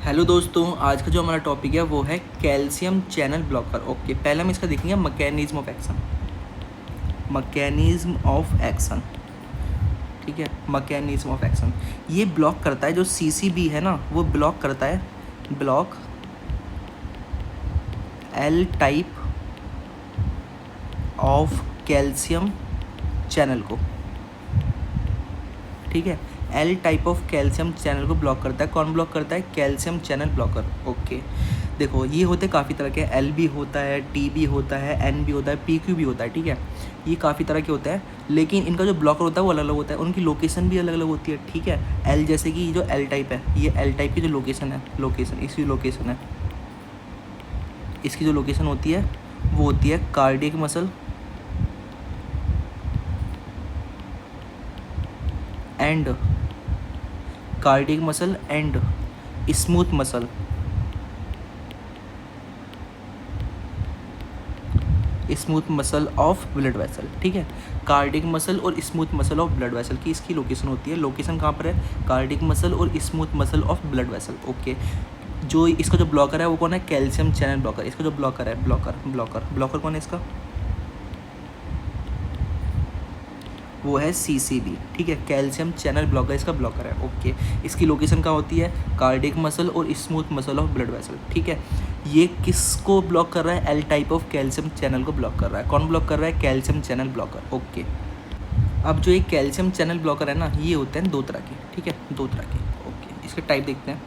Hello दोस्तों, आज का जो हमारा टॉपिक है वो है कैल्शियम चैनल ब्लॉकर। ओके, पहले हम इसका देखेंगे mechanism of action. Mechanism of action, ठीक है। मैकेनिज्म ऑफ एक्शन ये ब्लॉक करता है, जो सीसीबी है ना वो ब्लॉक करता है, block L type of calcium channel को, ठीक है। L type of calcium channel को ब्लॉक करता है। कौन ब्लॉक करता है? Calcium channel blocker. ओके, देखो ये होते काफ़ी तरह के, एल भी होता है, टी भी होता है, एन भी होता है, पी क्यू भी होता है, ठीक है। ये काफ़ी तरह के होते हैं, लेकिन इनका जो ब्लॉकर होता है वो अलग अलग होता है, उनकी लोकेशन भी अलग अलग होती है, ठीक है। एल जैसे कि जो एल टाइप है, ये एल टाइप की जो लोकेशन है, इसकी लोकेशन है, इसकी जो लोकेशन होती है वो होती है cardiac muscle and cardiac muscle and smooth muscle, smooth muscle of blood vessel, ठीक है। कार्डियक मसल और smooth muscle of blood vessel की इसकी लोकेशन होती है। लोकेशन कहाँ पर है? कार्डियक मसल और smooth muscle of blood vessel. Okay, जो इसका जो ब्लॉकर है वो कौन है? Calcium channel blocker. इसका जो ब्लॉकर है, ब्लॉकर कौन है इसका? वो है सीसीबी, ठीक है। कैल्शियम चैनल ब्लॉकर इसका ब्लॉकर है। ओके, इसकी लोकेशन कहाँ होती है? कार्डियक मसल और smooth muscle of blood vessel, ठीक है। ये किसको ब्लॉक कर रहा है? L type of calcium channel को ब्लॉक कर रहा है। कौन ब्लॉक कर रहा है? Calcium channel blocker. ओके, अब जो ये कैल्शियम चैनल ब्लॉकर है ना, ये होते हैं दो तरह के, ठीक है, दो तरह के। ओके, इसके टाइप देखते हैं।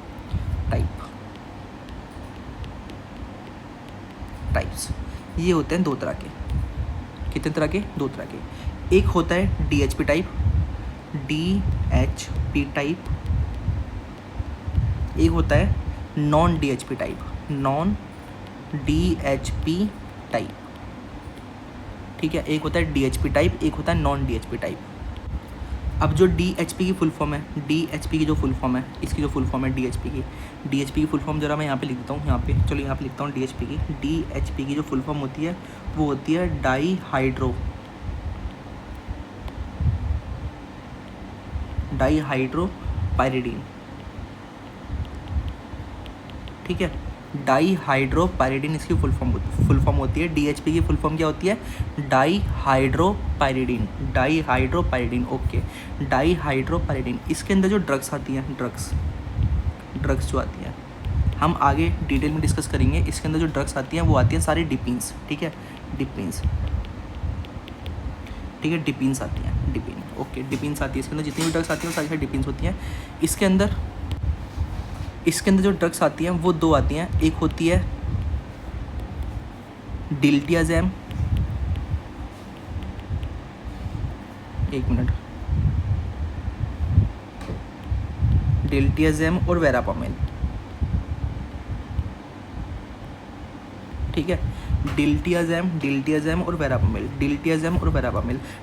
टाइप्स ये होते हैं दो तरह के। कितने तरह के? दो तरह के। एक होता है डीएचपी टाइप, डीएचपी टाइप। एक होता है non DHP type, non DHP type, ठीक है। एक होता है डीएचपी टाइप, एक होता है नॉन डीएचपी टाइप। अब जो डीएचपी की फुल फॉर्म है, डीएचपी की जो फुल फॉर्म है, इसकी जो फुल फॉर्म है डीएचपी की फुल फॉर्म जरा मैं यहाँ पे लिख देता हूँ। यहाँ पे चलो, यहाँ पे लिखता हूँ डीएचपी की जो फुल फॉर्म होती है वो होती है डाईहाइड्रोपायरिडीन, ठीक है। डाईहाइड्रोपायरिडीन इसकी फुल फॉर्म होती है। डीएचपी की फुल फॉर्म क्या होती है? डाईहाइड्रोपायरिडीन। ओके, डाईहाइड्रोपायरिडीन। इसके अंदर जो ड्रग्स आती हैं, ड्रग्स जो आती हैं हम आगे डिटेल में डिस्कस करेंगे। इसके अंदर जो ड्रग्स आती हैं वो आती हैं सारी डिपीन्स, ठीक है, डिपीन्स आती हैं, ओके, डिपीन्स आती है। इसके अंदर जितनी भी ड्रग्स आती हैं वो सारी डिपीन्स होती हैं। इसके अंदर जो ड्रग्स आती हैं वो दो आती हैं। एक होती है डिल्टियाजैम, डिल्टियाजैम और वेरापामिल, ठीक है। डिल्टियाजैम और वेरापामिल।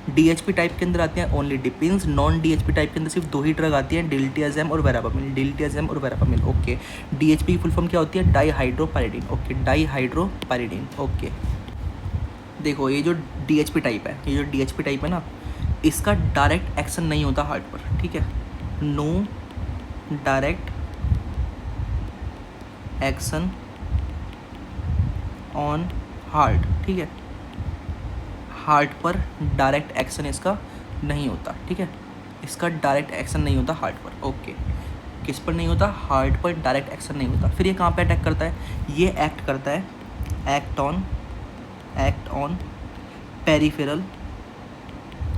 डीएचपी टाइप के अंदर आते हैं ओनली डिपिन्स। नॉन डीएचपी टाइप के अंदर सिर्फ दो ही ड्रग आती हैं, डिल्टियाजैम और वेरापामिल। ओके, डीएचपी की फुल फॉर्म क्या होती है? डाईहाइड्रोपायरिडीन। ओके, डाईहाइड्रोपायरिडीन। ओके, देखो ये जो डीएचपी टाइप है ना, इसका डायरेक्ट एक्शन नहीं होता हार्ट पर, ठीक है। No direct action on heart, ठीक है। हार्ट पर डायरेक्ट एक्शन इसका नहीं होता, ठीक है। इसका डायरेक्ट एक्शन नहीं होता हार्ट पर। ओके, किस पर नहीं होता? हार्ट पर डायरेक्ट एक्शन नहीं होता। फिर ये कहाँ पे अटैक करता है? ये एक्ट करता है, एक्ट ऑन पेरिफेरल।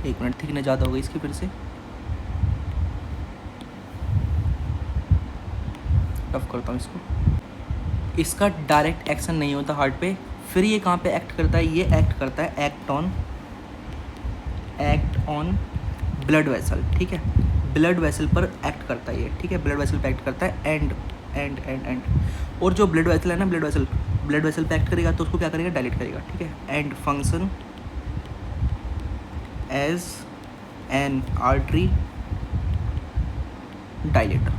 एक मिनट, थिकनेस ज़्यादा हो गई इसकी, फिर से टफ करता हूँ इसको। इसका डायरेक्ट एक्शन नहीं होता हार्ट पे। फिर ये कहाँ पे एक्ट करता है? ये एक्ट करता है एक्ट ऑन ब्लड वेसल, ठीक है। ब्लड वेसल पर एक्ट करता है ये, ठीक है। ब्लड वेसल पे एक्ट करता है एंड। और जो ब्लड वेसल है ना, ब्लड वेसल पे एक्ट करेगा तो उसको क्या करेगा? डायलेट करेगा, ठीक है। And function as an artery dilator,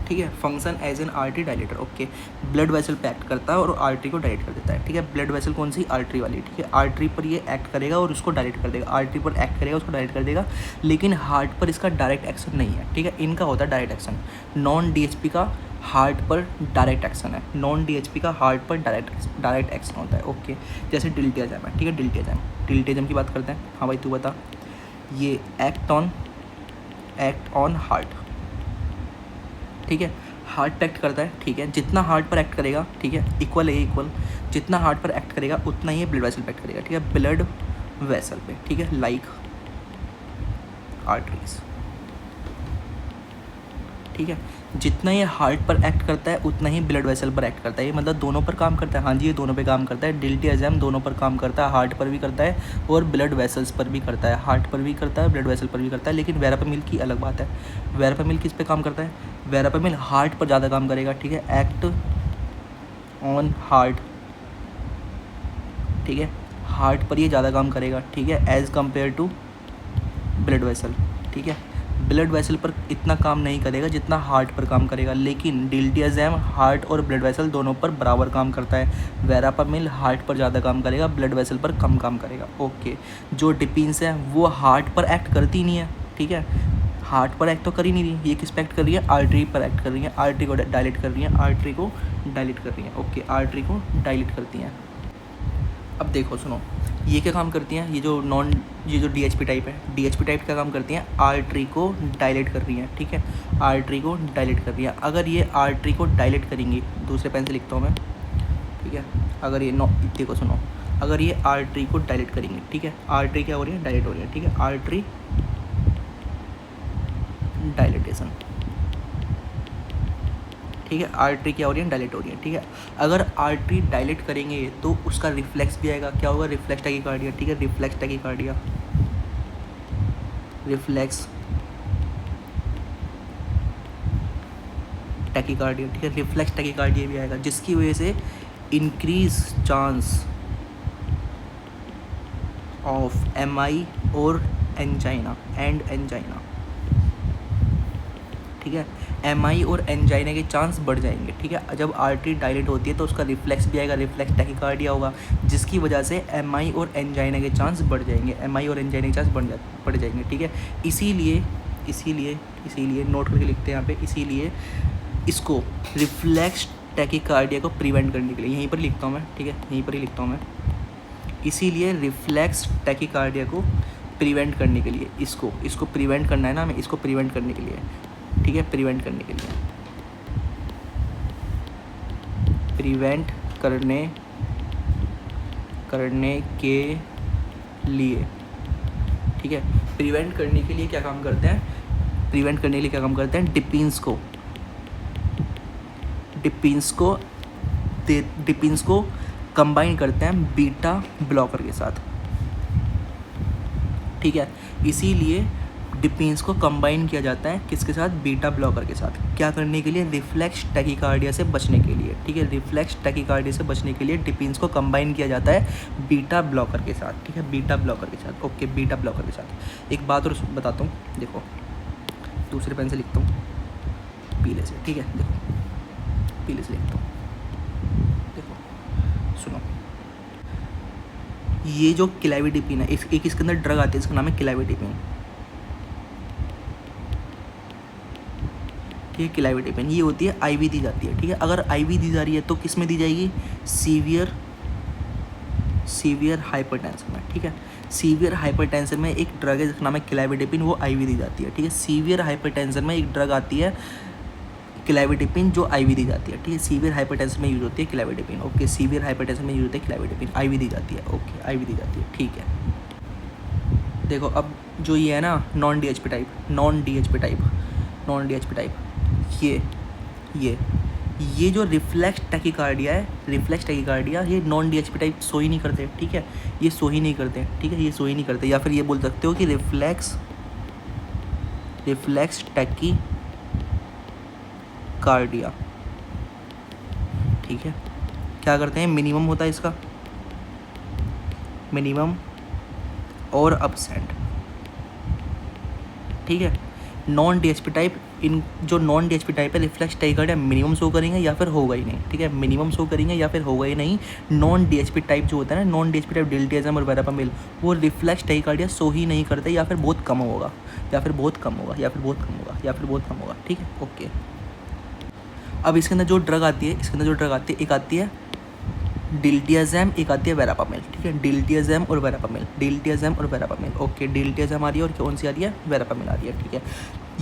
ठीक है, function as an artery dilator, okay. Blood vessel पे एक्ट करता है और आर्टरी को डायलेट कर देता है, ठीक है। ब्लड वेसल कौन सी, आर्टरी वाली, ठीक है। आर्टरी पर ये एक्ट करेगा और उसको डायलेट कर देगा, आर्टरी पर एक्ट करेगा उसको डायलेट कर देगा, लेकिन हार्ट पर इसका डायरेक्ट एक्शन नहीं है, ठीक है। इनका होता है डायरेक्ट एक्शन। नॉन डीएचपी का हार्ट पर डायरेक्ट एक्शन है, नॉन डीएचपी का हार्ट पर डायरेक्ट एक्शन होता है, ओके। जैसे डिल्टियाजैम है, ठीक है। डिल्टियाजैम की बात करते हैं। हाँ भाई तू बता। ये एक्ट ऑन हार्ट, ठीक है। हार्ट पर एक्ट करता है, ठीक है। जितना हार्ट पर एक्ट करेगा, ठीक है, इक्वल है, इक्वल, जितना हार्ट पर एक्ट करेगा उतना ही ब्लड वेसल पे एक्ट करेगा, ठीक है। ब्लड वेसल पे, ठीक है, लाइक आर्टरीज, ठीक है। जितना ये हार्ट पर एक्ट करता है उतना ही ब्लड वेसल पर एक्ट करता है, ये मतलब दोनों पर काम करता है। हाँ जी, ये दोनों पे काम करता है। डिल्टियाजैम दोनों पर काम करता है, हार्ट पर भी करता है और ब्लड वेसल्स पर भी करता है, हार्ट पर भी करता है, ब्लड वेसल पर भी करता है। लेकिन वेरापामिल की अलग बात है। वेरापामिल किस पे काम करता है, वेरापामिल हार्ट पर ज़्यादा काम करेगा, ठीक है। एक्ट ऑन हार्ट, ठीक है, हार्ट पर ये ज़्यादा काम करेगा, ठीक है, as compare to blood vessel, ठीक है। ब्लड वेसल पर इतना काम नहीं करेगा जितना हार्ट पर काम करेगा, लेकिन डिल्टियाजैम हार्ट और ब्लड वेसल दोनों पर बराबर काम करता है। वेरापामिल हार्ट पर ज़्यादा काम करेगा, ब्लड वेसल पर कम काम करेगा, ओके। जो डिपिन्स है वो हार्ट पर एक्ट करती नहीं है, ठीक है, हार्ट पर एक्ट तो कर ही नहीं रही, ये किस पे एक्ट कर रही है, आर्टरी पर एक्ट कर रही है, आर्टरी को डायलेट कर रही है, आर्टरी को डायलेट कर रही है, ओके, आर्टरी को डायलेट करती हैं। अब देखो सुनो, ये क्या काम करती हैं, ये जो डीएचपी टाइप है, डीएचपी टाइप क्या काम करती हैं, आर्टरी को डायलेट कर रही हैं, ठीक है, आर्टरी को डायलेट कर रही है। अगर ये आर्टरी को डायलेट करेंगी, दूसरे पेन से लिखता हूँ मैं, ठीक है, अगर ये देखो सुनो, अगर ये आर्टरी को डायलेट करेंगे, ठीक है, आर्टरी क्या हो रही है, डायलेट हो रही है, ठीक है, आर्टरी डायलेटेशन, ठीक है, आर्टरी क्या हो रही है, डायलेट हो रही है, ठीक है। अगर आर्टरी डायलेट करेंगे तो उसका रिफ्लेक्स भी आएगा, क्या होगा, रिफ्लेक्स टैकीकार्डिया, ठीक है, रिफ्लेक्स टैकीकार्डिया, रिफ्लेक्स टैकीकार्डिया, ठीक है, रिफ्लेक्स टैकीकार्डिया भी आएगा, जिसकी वजह से इंक्रीज चांस ऑफ एमआई और एंजाइना एंजाइना, ठीक है, एमआई और एंजाइना के चांस बढ़ जाएंगे, ठीक है। जब आर्टरी डायलेट होती है तो उसका रिफ्लेक्स भी आएगा, रिफ्लेक्स टैकीकार्डिया होगा, जिसकी वजह से एमआई और एंजाइना के चांस बढ़ जाएंगे, एमआई और एंजाइना के चांस बढ़ जाएंगे, ठीक है। इसीलिए नोट करके लिखते हैं यहाँ पे, इसीलिए इसको रिफ्लेक्स टैकीकार्डिया को प्रिवेंट करने के लिए, यहीं पर लिखता हूँ मैं, ठीक है, यहीं पर ही लिखता हूँ मैं, इसीलिए रिफ्लेक्स टैकीकार्डिया को प्रिवेंट करने के लिए, इसको प्रिवेंट करना है ना हमें, इसको प्रिवेंट करने के लिए, ठीक है, प्रिवेंट करने के लिए, प्रिवेंट करने के लिए, ठीक है। प्रिवेंट करने के लिए क्या काम करते हैं, प्रिवेंट करने के लिए क्या काम करते हैं, डिपिन्स को कंबाइन करते हैं बीटा ब्लॉकर के साथ, ठीक है। इसीलिए डिपिन्स को कंबाइन किया जाता है किसके साथ, बीटा ब्लॉकर के साथ, क्या करने के लिए, रिफ्लेक्स टैकीकार्डिया से बचने के लिए, ठीक है, रिफ्लेक्स टैकीकार्डिया से बचने के लिए डिपिन्स को कंबाइन किया जाता है बीटा ब्लॉकर के साथ, ठीक है, बीटा ब्लॉकर के साथ, ओके, बीटा ब्लॉकर के साथ। एक बात और बताता हूँ, देखो दूसरे पेन से लिखता हूँ, पीले से, ठीक है, देखो पीले से लिखता हूँ, देखो सुनो, ये जो क्लेविडिपिन है, एक इसके अंदर ड्रग आती है, इसका नाम है क्लेविडिपिन, ठीक है, क्लेविडिपिन, ये होती है आईवी दी जाती है, ठीक है। अगर आईवी दी जा रही है तो किस में दी जाएगी, सीवियर हाइपरटेंशन में, ठीक है, सीवियर हाइपरटेंशन में एक ड्रग है जिसका नाम है क्लेविडिपिन, वो आईवी दी जाती है, ठीक है। सीवियर हाइपरटेंशन में एक ड्रग आती है क्लेविडिपिन जो आईवी दी जाती है, ठीक है, सीवियर हाइपरटेंशन में यूज होती है क्लेविडिपिन, ओके, सीवियर हाइपरटेंशन में यूज होती है क्लेविडिपिन, आईवी दी जाती है, ओके, आईवी दी जाती है, ठीक है। देखो अब जो ये है ना नॉन डीएचपी टाइप, ये जो रिफ्लेक्स टैकीकार्डिया ये नॉन डीएचपी टाइप सो ही नहीं करते, ठीक है, ये सो ही नहीं करते, ठीक है, ये सो ही नहीं करते, या फिर ये बोल सकते हो कि रिफ्लेक्स टैकीकार्डिया, ठीक है, क्या करते हैं, मिनिमम होता है इसका, मिनिमम और अब्सेंट, ठीक है। नॉन डीएचपी टाइप इन जो नॉन डीएचपी टाइप है रिफ्लेक्स टाइकार्डिया मिनिमम शो करेंगे या फिर होगा ही नहीं, ठीक है, मिनिमम शो करेंगे या फिर होगा ही नहीं। नॉन डीएचपी टाइप जो होता है ना, नॉन डीएचपी टाइप डिल्टियाज्म और वेरापामिल, वो रिफ्लेक्स टाइकार्डिया शो ही नहीं करते या फिर बहुत कम होगा, या फिर बहुत कम होगा, या फिर बहुत कम होगा, या फिर बहुत कम होगा, ठीक है, ओके। अब इसके अंदर जो ड्रग आती है, इसके अंदर जो ड्रग आती है, एक आती है डिल्टियाज़ैम, एक आती है वेरापामिल, ठीक है, डिल्टियाज़ैम और वेरापामिल, डिल्टियाज़ैम और वेरापामिल, ओके। डिल्टियाज़ैम आ रही है और कौन सी आ रही है, वेरापामिल आ रही है, ठीक है।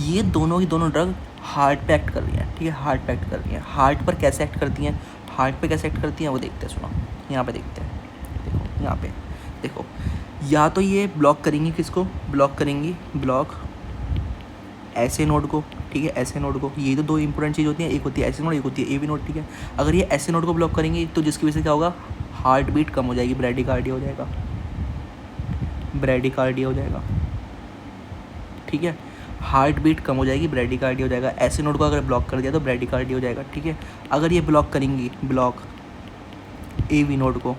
ये दोनों की दोनों ड्रग हार्ट पे एक्ट कर रही हैं, ठीक है, हार्ट पे एक्ट कर रही हैं। हार्ट पर कैसे एक्ट करती हैं, हार्ट पे कैसे एक्ट करती हैं वो देखते हैं, सुनो यहाँ पे देखते हैं, देखो यहाँ पे देखो, या तो ये ब्लॉक करेंगी, किसको ब्लॉक करेंगी, ब्लॉक ऐसे नोड को, ठीक है, ऐसे नोड को। ये तो दो इंपॉर्टेंट चीज़ होती है, एक होती है ऐसे नोड, एक होती है एवी नोड, ठीक है। अगर ये ऐसे नोड को ब्लॉक करेंगे तो जिसकी वजह से क्या होगा, हार्ट बीट कम हो जाएगी, ब्रैडिकार्डिया हो जाएगा, ब्रैडिकार्डिया हो जाएगा, ठीक है, हार्ट बीट कम हो जाएगी, ब्रैडिकार्डिया हो जाएगा। ऐसे नोड को अगर ब्लॉक कर दिया तो ब्रैडिकार्डिया हो जाएगा, ठीक है। अगर ये ब्लॉक करेंगी, ब्लॉक एवी नोड को,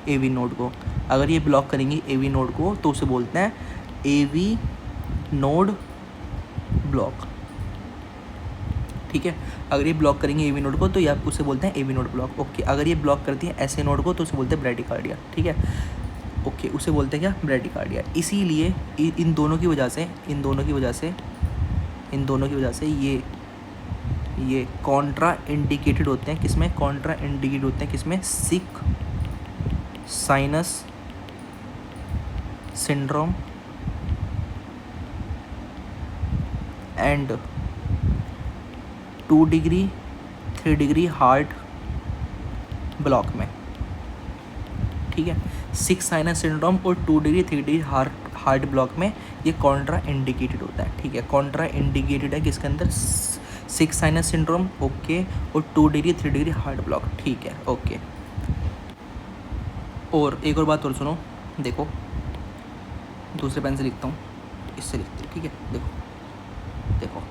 एवी नोड को, अगर ये ब्लॉक करेंगी एवी नोड को तो उसे बोलते हैं एवी नोड ब्लॉक, ठीक है। अगर ये ब्लॉक करेंगे एवी नोड को तो या उसे बोलते हैं एवी नोड ब्लॉक, ओके। अगर ये ब्लॉक करती है ऐसे नोड को तो उसे बोलते हैं ब्रैडिकार्डिया, ठीक है, ओके, उसे बोलते हैं क्या, ब्रैडिकार्डिया। इसीलिए इन दोनों की वजह से, इन दोनों की वजह से, इन दोनों की वजह से ये कॉन्ट्रा इंडिकेटेड होते हैं, किसमें, कॉन्ट्रा इंडिकेटेड होते हैं, किसमें, sick sinus syndrome and 2 degree 3 degree heart block में, ठीक है। 6 साइनस सिंड्रोम और 2 डिग्री 3 डिग्री हार्ट ब्लॉक में ये कॉन्ट्रा इंडिकेटेड होता है, ठीक है। कॉन्ट्रा इंडिकेटेड है किसके अंदर, 6 साइनस सिंड्रोम, ओके, और 2 डिग्री 3 डिग्री हार्ट ब्लॉक, ठीक है, ओके। और एक और बात और सुनो, देखो दूसरे पेन से लिखता हूँ, इससे लिखते हैं, ठीक है, देखो देखो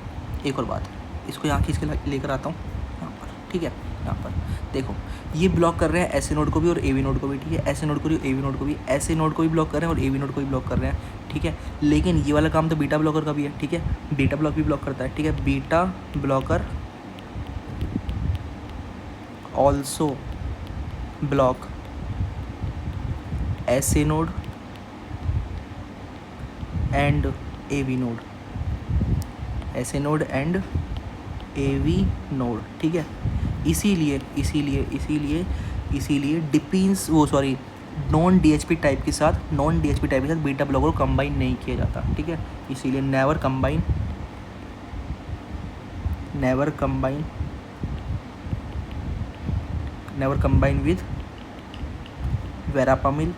एक और बात, इसको यहाँ खींच के लेकर आता हूँ यहाँ पर, ठीक है, यहाँ पर देखो, ये ब्लॉक कर रहे हैं ऐसे नोड को भी और एवी नोड को भी, ठीक है, ऐसे नोड को भी एवी नोड को भी, ऐसे नोड को भी ब्लॉक कर रहे हैं और एवी नोड को भी ब्लॉक कर रहे हैं, ठीक है। लेकिन ये वाला काम तो बीटा ब्लॉकर का भी है, ठीक है, बीटा ब्लॉक भी ब्लॉक करता है, ठीक है। बीटा ब्लॉकर ऑल्सो ब्लॉक ऐसे नोड एंड एवी नोड, ऐसे नोड एंड एवी नोड, ठीक है। इसीलिए इसीलिए इसीलिए इसीलिए डिपीन्स वो सॉरी नॉन डीएचपी टाइप के साथ, नॉन डीएचपी टाइप के साथ बीटा ब्लॉकर को कंबाइन नहीं किया जाता, ठीक है। इसीलिए never combine, never combine, never combine with verapamil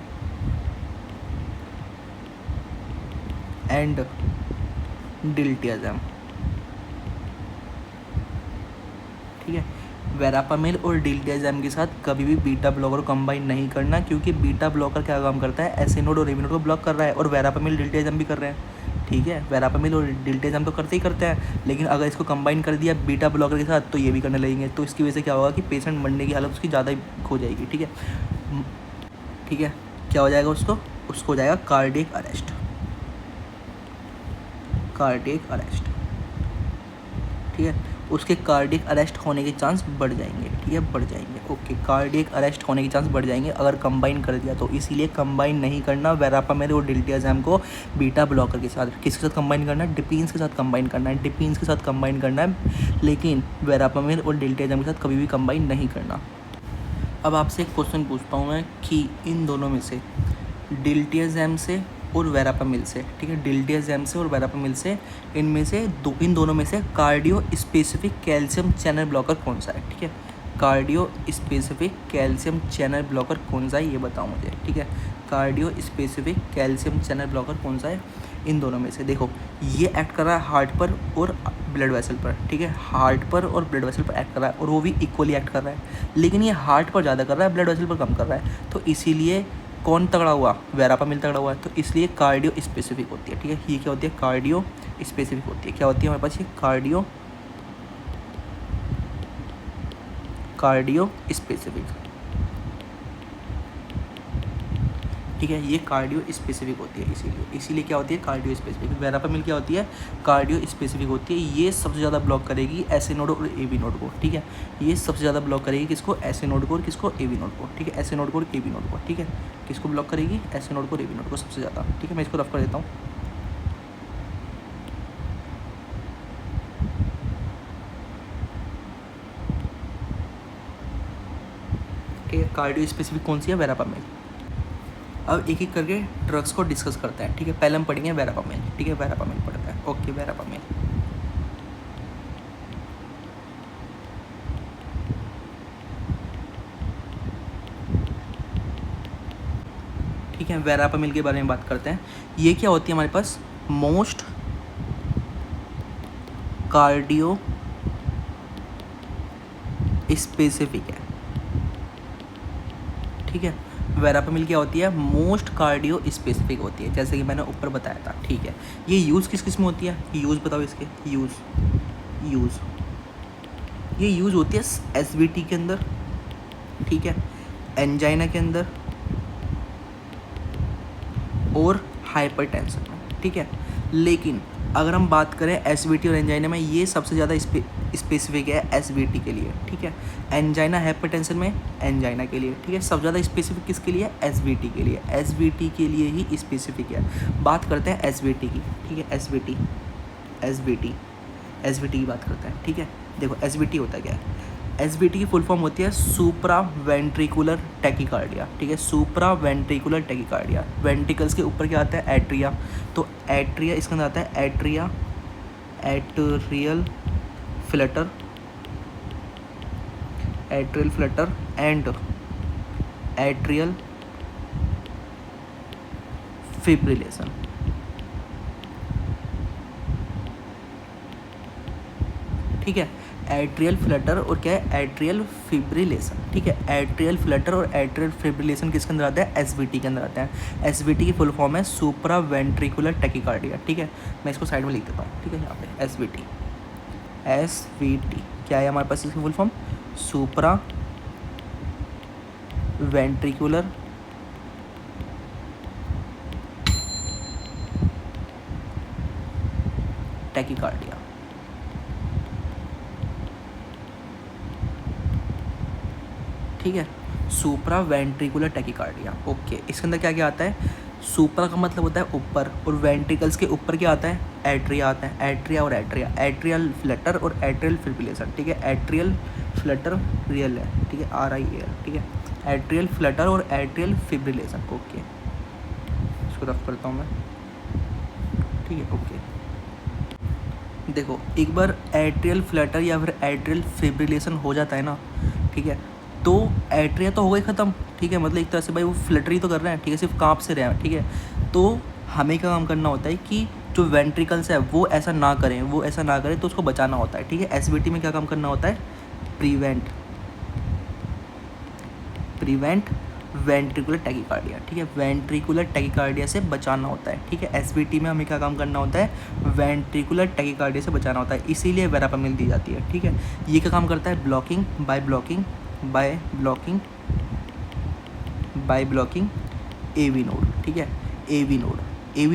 and diltiazem, ठीक है। वेरापामिल और डिल्टियाज़ैम के साथ कभी भी बीटा ब्लॉकर को कंबाइन नहीं करना, क्योंकि बीटा ब्लॉकर क्या काम करता है, ऐसे नोड और एवी नोड को ब्लॉक कर रहा है, और वेरापामिल डिल्टियाज़ैम भी कर रहे हैं, ठीक है। वेरापामिल और डिल्टियाज़ैम तो करते ही करते हैं, लेकिन अगर इसको कंबाइन कर दिया बीटा ब्लॉकर के साथ तो ये भी करने लगेंगे, तो इसकी वजह से क्या होगा कि पेशेंट मरने की हालत उसकी ज़्यादा हो जाएगी, ठीक है, ठीक है। क्या हो जाएगा उसको हो जाएगा कार्डियक अरेस्ट, कार्डियक अरेस्ट, ठीक है। उसके कार्डियक अरेस्ट होने के चांस बढ़ जाएंगे, ठीक है, बढ़ जाएंगे, ओके। कार्डियक अरेस्ट होने के चांस बढ़ जाएंगे अगर कंबाइन कर दिया तो, इसीलिए कंबाइन नहीं करना वेरापामिल और डिल्टियाज़ैम को बीटा ब्लॉकर के साथ। किसके साथ कंबाइन करना है, डिपीन्स के साथ कंबाइन करना है, डिपीन्स के साथ कंबाइन करना है, लेकिन वेरापामिल और डिल्टियाज़ैम के साथ कभी भी कंबाइन नहीं करना। अब आपसे एक क्वेश्चन पूछता हूँ मैं कि इन दोनों में से, डिल्टियाज़ैम से और वेरापामिल से, ठीक है, डिल्टियाज़ैम से और वेरापामिल से, इनमें से इन दोनों में से cardio specific calcium channel blocker कौन सा है, ठीक है। Cardio specific calcium channel blocker कौन सा है ये बताओ मुझे, ठीक है। Cardio specific calcium channel blocker कौन सा है इन दोनों में से। देखो ये एक्ट कर रहा है हार्ट पर और ब्लड वेसल पर, ठीक है, हार्ट पर और ब्लड वेसल पर एक्ट कर रहा है, और वो भी इक्वली एक्ट कर रहा है, लेकिन ये हार्ट पर ज़्यादा कर रहा है, ब्लड वेसल पर कम कर रहा है, तो इसीलिए कौन तगड़ा हुआ, वेरापामिल तगड़ा हुआ है, तो इसलिए कार्डियो स्पेसिफिक होती है, ठीक है। ये क्या होती है, कार्डियो स्पेसिफिक होती है, क्या होती है हमारे पास ये कार्डियो स्पेसिफिक, ठीक है, ये कार्डियो स्पेसिफिक होती है, इसीलिए क्या होती है कार्डियो स्पेसिफिक। वेरापामिल क्या होती है कार्डियो स्पेसिफिक होती है। ये सबसे ज़्यादा ब्लॉक करेगी एस नोड और ए बी नोड को। ठीक है, ये सबसे ज़्यादा ब्लॉक करेगी किसको एस नोड को और किसको ए बी नोड को। ठीक है, एस नोड को और ए बी नोड को। ठीक है, किसको ब्लॉक करेगी एस नोड को और ए बी नोड को सबसे ज़्यादा। ठीक है, मैं इसको रफ कर देता हूँ। ठीक है, कार्डियो स्पेसिफिक कौन सी है वेरापामिल। अब एक एक करके ड्रग्स को डिस्कस करते हैं। ठीक है, पहले हम पढ़ेंगे वेरापामिल। ठीक है, वेरापामिल पढ़ते हैं। Okay, verapamil. ठीक है, वेरापामिल के बारे में बात करते हैं। ये क्या होती है हमारे पास मोस्ट कार्डियो स्पेसिफिक है। ठीक है, वेरापामिल क्या होती है मोस्ट कार्डियो स्पेसिफिक होती है, जैसे कि मैंने ऊपर बताया था। ठीक है, ये यूज़ किस किस में होती है, यूज़ बताओ इसके। ये यूज़ होती है एसवीटी के अंदर। ठीक है, एंजाइना के अंदर और हाइपरटेंशन में। ठीक है, लेकिन अगर हम बात करें एसवीटी और एंजाइना में, ये सबसे ज़्यादा स्पेसिफिक है एसवीटी के लिए। ठीक है, एंजाइना हाइपरटेंशन में एंजाइना के लिए। ठीक है, सबसे ज़्यादा स्पेसिफिक किसके लिए एसवीटी के लिए, एसवीटी के लिए ही स्पेसिफिक है। बात करते हैं एसवीटी की। ठीक है, एसवीटी की बात करते हैं। ठीक है, देखो एसवीटी होता क्या है। एसवीटी की फुल फॉर्म होती है सुप्रा वेंट्रिकुलर टैकीकार्डिया। ठीक है, सुप्रा वेंट्रिकुलर टैकीकार्डिया। वेंट्रिकल्स के ऊपर क्या आता है एट्रिया, तो एट्रिया इसके अंदर आता है atria, atrial Flutter and atrial fibrillation. ठीक है, एट्रियल फ्लटर और क्या है एट्रियल फिब्रिलेशन। ठीक है, एट्रियल फ्लटर और एट्रियल फिब्रिलेशन किसके अंदर आता है एसवीटी के अंदर आता है। एसवीटी की फुल फॉर्म है सुप्रा वेंट्रिकुलर टैकीकार्डिया। ठीक है, मैं इसको साइड में लिख देता हूँ। ठीक है, यहाँ पे एसवीटी क्या है हमारे पास इसकी फुल फॉर्म सुप्रा वेंट्रिकुलर टैकीकार्डिया। ठीक है, सुप्रा वेंट्रिकुलर टैकीकार्डिया। ओके, इसके अंदर क्या क्या आता है, सुप्रा का मतलब होता है ऊपर और वेंट्रिकल्स के ऊपर क्या आता है एट्रिया आता है। एट्रिया और एट्रिया, एट्रियल फ्लटर और एट्रियल फिब्रिलेशन। ठीक है, एट्रियल फ्लटर रियल है। ठीक है, RIAL। ठीक है, एट्रियल फ्लटर और एट्रियल फिब्रिलेशन। ओके, इसको रफ करता हूँ मैं। ठीक है, ओके, देखो एक बार एट्रियल फ्लटर या फिर एट्रियल फिब्रिलेशन हो जाता है ना, ठीक है, तो एट्रिया तो हो गई ख़त्म। ठीक है, मतलब एक तरह से भाई वो फ्लटरी तो कर रहे हैं। ठीक है, सिर्फ काँप से रहे हैं। ठीक है, तो हमें क्या काम करना होता है कि जो वेंट्रिकल्स है वो ऐसा ना करें, तो उसको बचाना होता है। ठीक है, एसवीटी में क्या काम करना होता है प्रिवेंट वेंट्रिकुलर टैकीकार्डिया। ठीक है, वेंट्रिकुलर टैकीकार्डिया से बचाना होता है। ठीक है, एसवीटी में हमें क्या काम करना होता है ब्लॉकिंग टैकीकार्डिया से बचाना होता है, इसीलिए वेरापामिल दी जाती है। ठीक है, ये क्या काम करता है बाय ब्लॉकिंग एवी नोड। ठीक है, एवी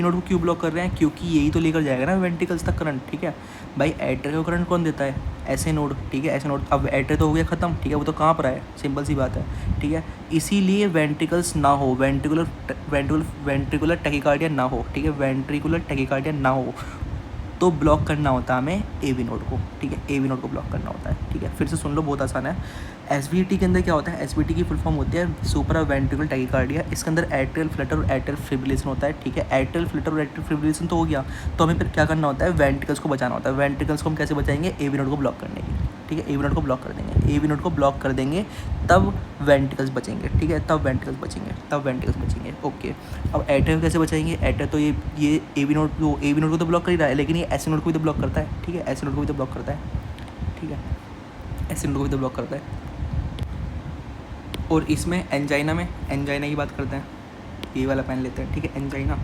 नोड को क्यों ब्लॉक कर रहे हैं, क्योंकि यही तो लेकर जाएगा ना वेंट्रिकल्स तक करंट। ठीक है भाई, एट्रिया को करंट कौन देता है ऐसे नोड। ठीक है, ऐसे नोड। अब एट्रिया तो हो गया ख़त्म। ठीक है, वो तो काँप रहा है, सिंपल सी बात है। ठीक है, इसीलिए वेंट्रिकल्स ना हो, वेंट्रिकुलर टैकीकार्डिया ना हो। ठीक है, वेंट्रिकुलर टैकीकार्डिया ना हो तो ब्लॉक करना होता है हमें एवी नोड को। ठीक है, एवी नोड को ब्लॉक करना होता है। ठीक है, फिर से सुन लो, बहुत आसान है। एसवीटी के अंदर क्या होता है, एसवीटी की फुल फॉर्म होती है सुपरा वेंट्रिकुलर टैकीकार्डिया। इसके अंदर एट्रियल फ्लटर और एट्रियल फिब्रिलेशन होता है। ठीक है, एट्रियल फ्लटर और एट्रियल फिब्रिलेशन तो हो गया, तो हमें फिर क्या करना होता है वेंट्रिकल्स को बचाना होता है। वेंट्रिकल्स को हम कैसे बचाएंगे, एवी नोड को ब्लॉक करने की। ठीक है, एवी नोड को ब्लॉक कर देंगे, एवी नोड को ब्लॉक कर देंगे तब वेंट्रिकल्स बचेंगे। ठीक है, तब वेंट्रिकल्स बचेंगे। ओके, अब एट्रियल कैसे बचाएंगे, एट्रियल तो ये एवी नोड को तो ब्लॉक कर ही रहा है, लेकिन ये एसी नोड को भी तो ब्लॉक करता है। ठीक है, एसी नोड को भी तो ब्लॉक करता है। ठीक है, एसी नोड को भी तो ब्लॉक करता है। और इसमें एंजाइना की बात करते हैं, ये वाला पेन लेते हैं। ठीक है, एंजाइना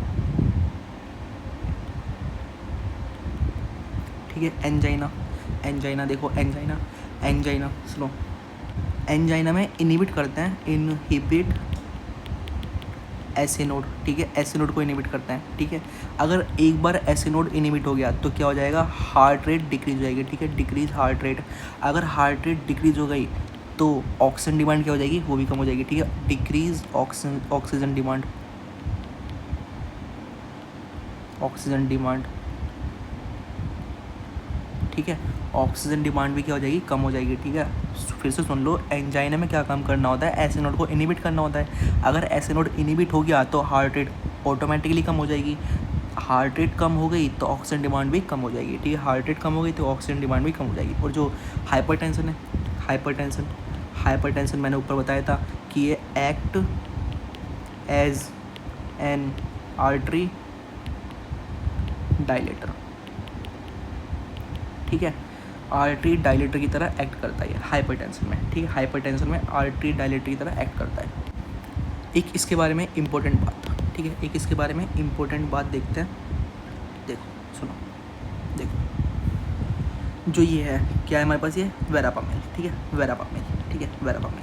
देखो, एंजाइना सुनो, एंजाइना में इनहिबिट करते हैं एस ए नोड, ठीक है, एस ए नोड को इनिबिट करता है, ठीक है। अगर एक बार एस ए नोड इनिबिट हो गया तो क्या हो जाएगा, हार्ट रेट डिक्रीज हो जाएगी, ठीक है, डिक्रीज हार्ट रेट। अगर हार्ट रेट डिक्रीज हो गई तो ऑक्सीजन डिमांड क्या हो जाएगी, वो भी कम हो जाएगी, ठीक है, decrease oxygen demand, oxygen demand, ठीक है, ऑक्सीजन डिमांड भी क्या हो जाएगी, कम हो जाएगी, ठीक है। फिर से सुन लो, एंजाइना में क्या काम करना होता है, एस ए नोड को इनिबिट करना होता है। अगर एस ए नोड इनिबिट हो गया तो हार्ट रेट ऑटोमेटिकली कम हो जाएगी, हार्ट रेट कम हो गई तो ऑक्सीजन डिमांड भी कम हो जाएगी, ठीक है, हार्ट रेट कम हो गई तो ऑक्सीजन डिमांड भी कम हो जाएगी। और जो हाइपरटेंशन है, हाइपरटेंशन मैंने ऊपर बताया था कि ये act as an artery dilator, ठीक है, आर्टरी डायलेटर की तरह एक्ट करता है हाइपरटेंशन में, ठीक है, हाइपरटेंशन में आर्टरी डायलेटर की तरह एक्ट करता है। एक इसके बारे में इम्पोर्टेंट बात, ठीक है, एक इसके बारे में इम्पोर्टेंट बात देखते हैं। देखो सुनो, देखो जो ये है क्या है हमारे पास, ये वेरापामिल, ठीक है, वेरापामिल, ठीक है, वेरापामिल,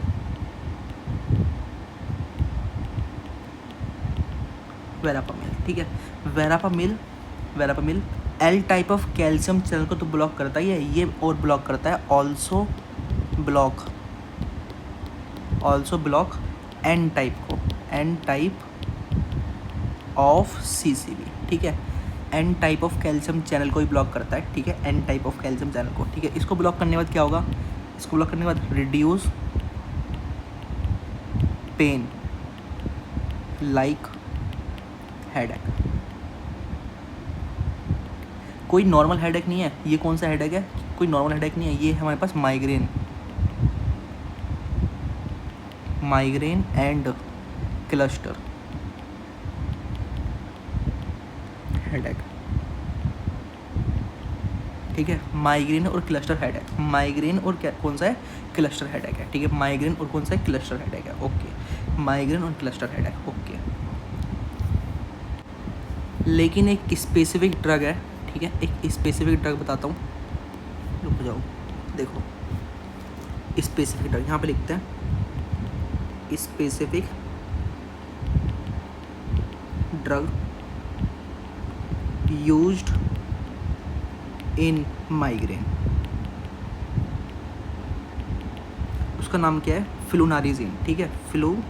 वेरापामिल, ठीक है, verapamil L type of calcium channel को तो ब्लॉक करता ही है ये, और ब्लॉक करता है ऑल्सो ब्लॉक एन टाइप को, एन टाइप ऑफ सीसीबी, ठीक है, N type of calcium channel को ही ब्लॉक करता है, ठीक है, N type of calcium channel को, ठीक है। इसको ब्लॉक करने के बाद क्या होगा, इसको ब्लॉक करने के बाद रिड्यूस पेन लाइक हेडेक। कोई नॉर्मल हेडेक नहीं है, ये कौन सा हेडेक है, कोई नॉर्मल हेडेक नहीं है, ये है हमारे पास माइग्रेन एंड क्लस्टर हेडेक, ठीक है, माइग्रेन और क्लस्टर हेडेक, माइग्रेन और क्या कौन सा है, क्लस्टर हेडेक है, ठीक है, माइग्रेन और कौन सा है, क्लस्टर हेडेक है, ओके, माइग्रेन और क्लस्टर हेडेक, ओके। लेकिन एक स्पेसिफिक ड्रग है, ठीक है, एक स्पेसिफिक ड्रग बताता हूँ, रुक जाओ, देखो स्पेसिफिक ड्रग यहाँ पे लिखते हैं, specific drug used in migraine, उसका नाम क्या है, फ्लूनारिजीन, ठीक है, फ्लूनारिजीन,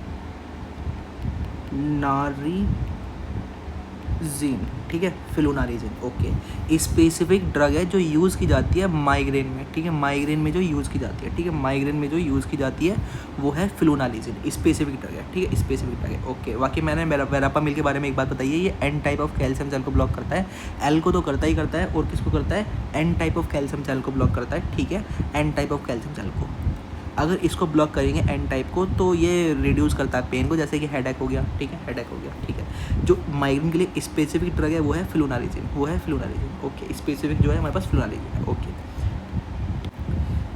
ठीक है, फ्लूनारिजीन, ओके। स्पेसिफिक ड्रग है जो यूज़ की जाती है माइग्रेन में, ठीक है, माइग्रेन में जो यूज़ की जाती है, ठीक है, माइग्रेन में जो यूज़ की जाती है वो है फ्लूनारिजीन, स्पेसिफिक ड्रग है, ठीक है, स्पेसिफिक ड्रग है, ओके। बाकी मैंने वेरापामिल के बारे में एक बात बताई है, ये N type of calcium channel को ब्लॉक करता है, एल को तो करता ही करता है, और किसको करता है, N type of calcium channel को ब्लॉक करता है, ठीक है, N type of calcium channel को। अगर इसको ब्लॉक करेंगे एन टाइप को तो ये रिड्यूस करता है पेन को, जैसे कि हेडेक हो गया, ठीक है, हेडेक हो गया, ठीक है। जो माइग्रेन के लिए स्पेसिफिक ड्रग है वो है फ्लूनारिजीन, ओके, स्पेसिफिक जो है हमारे पास फ्लूनारिजीन है, ओके।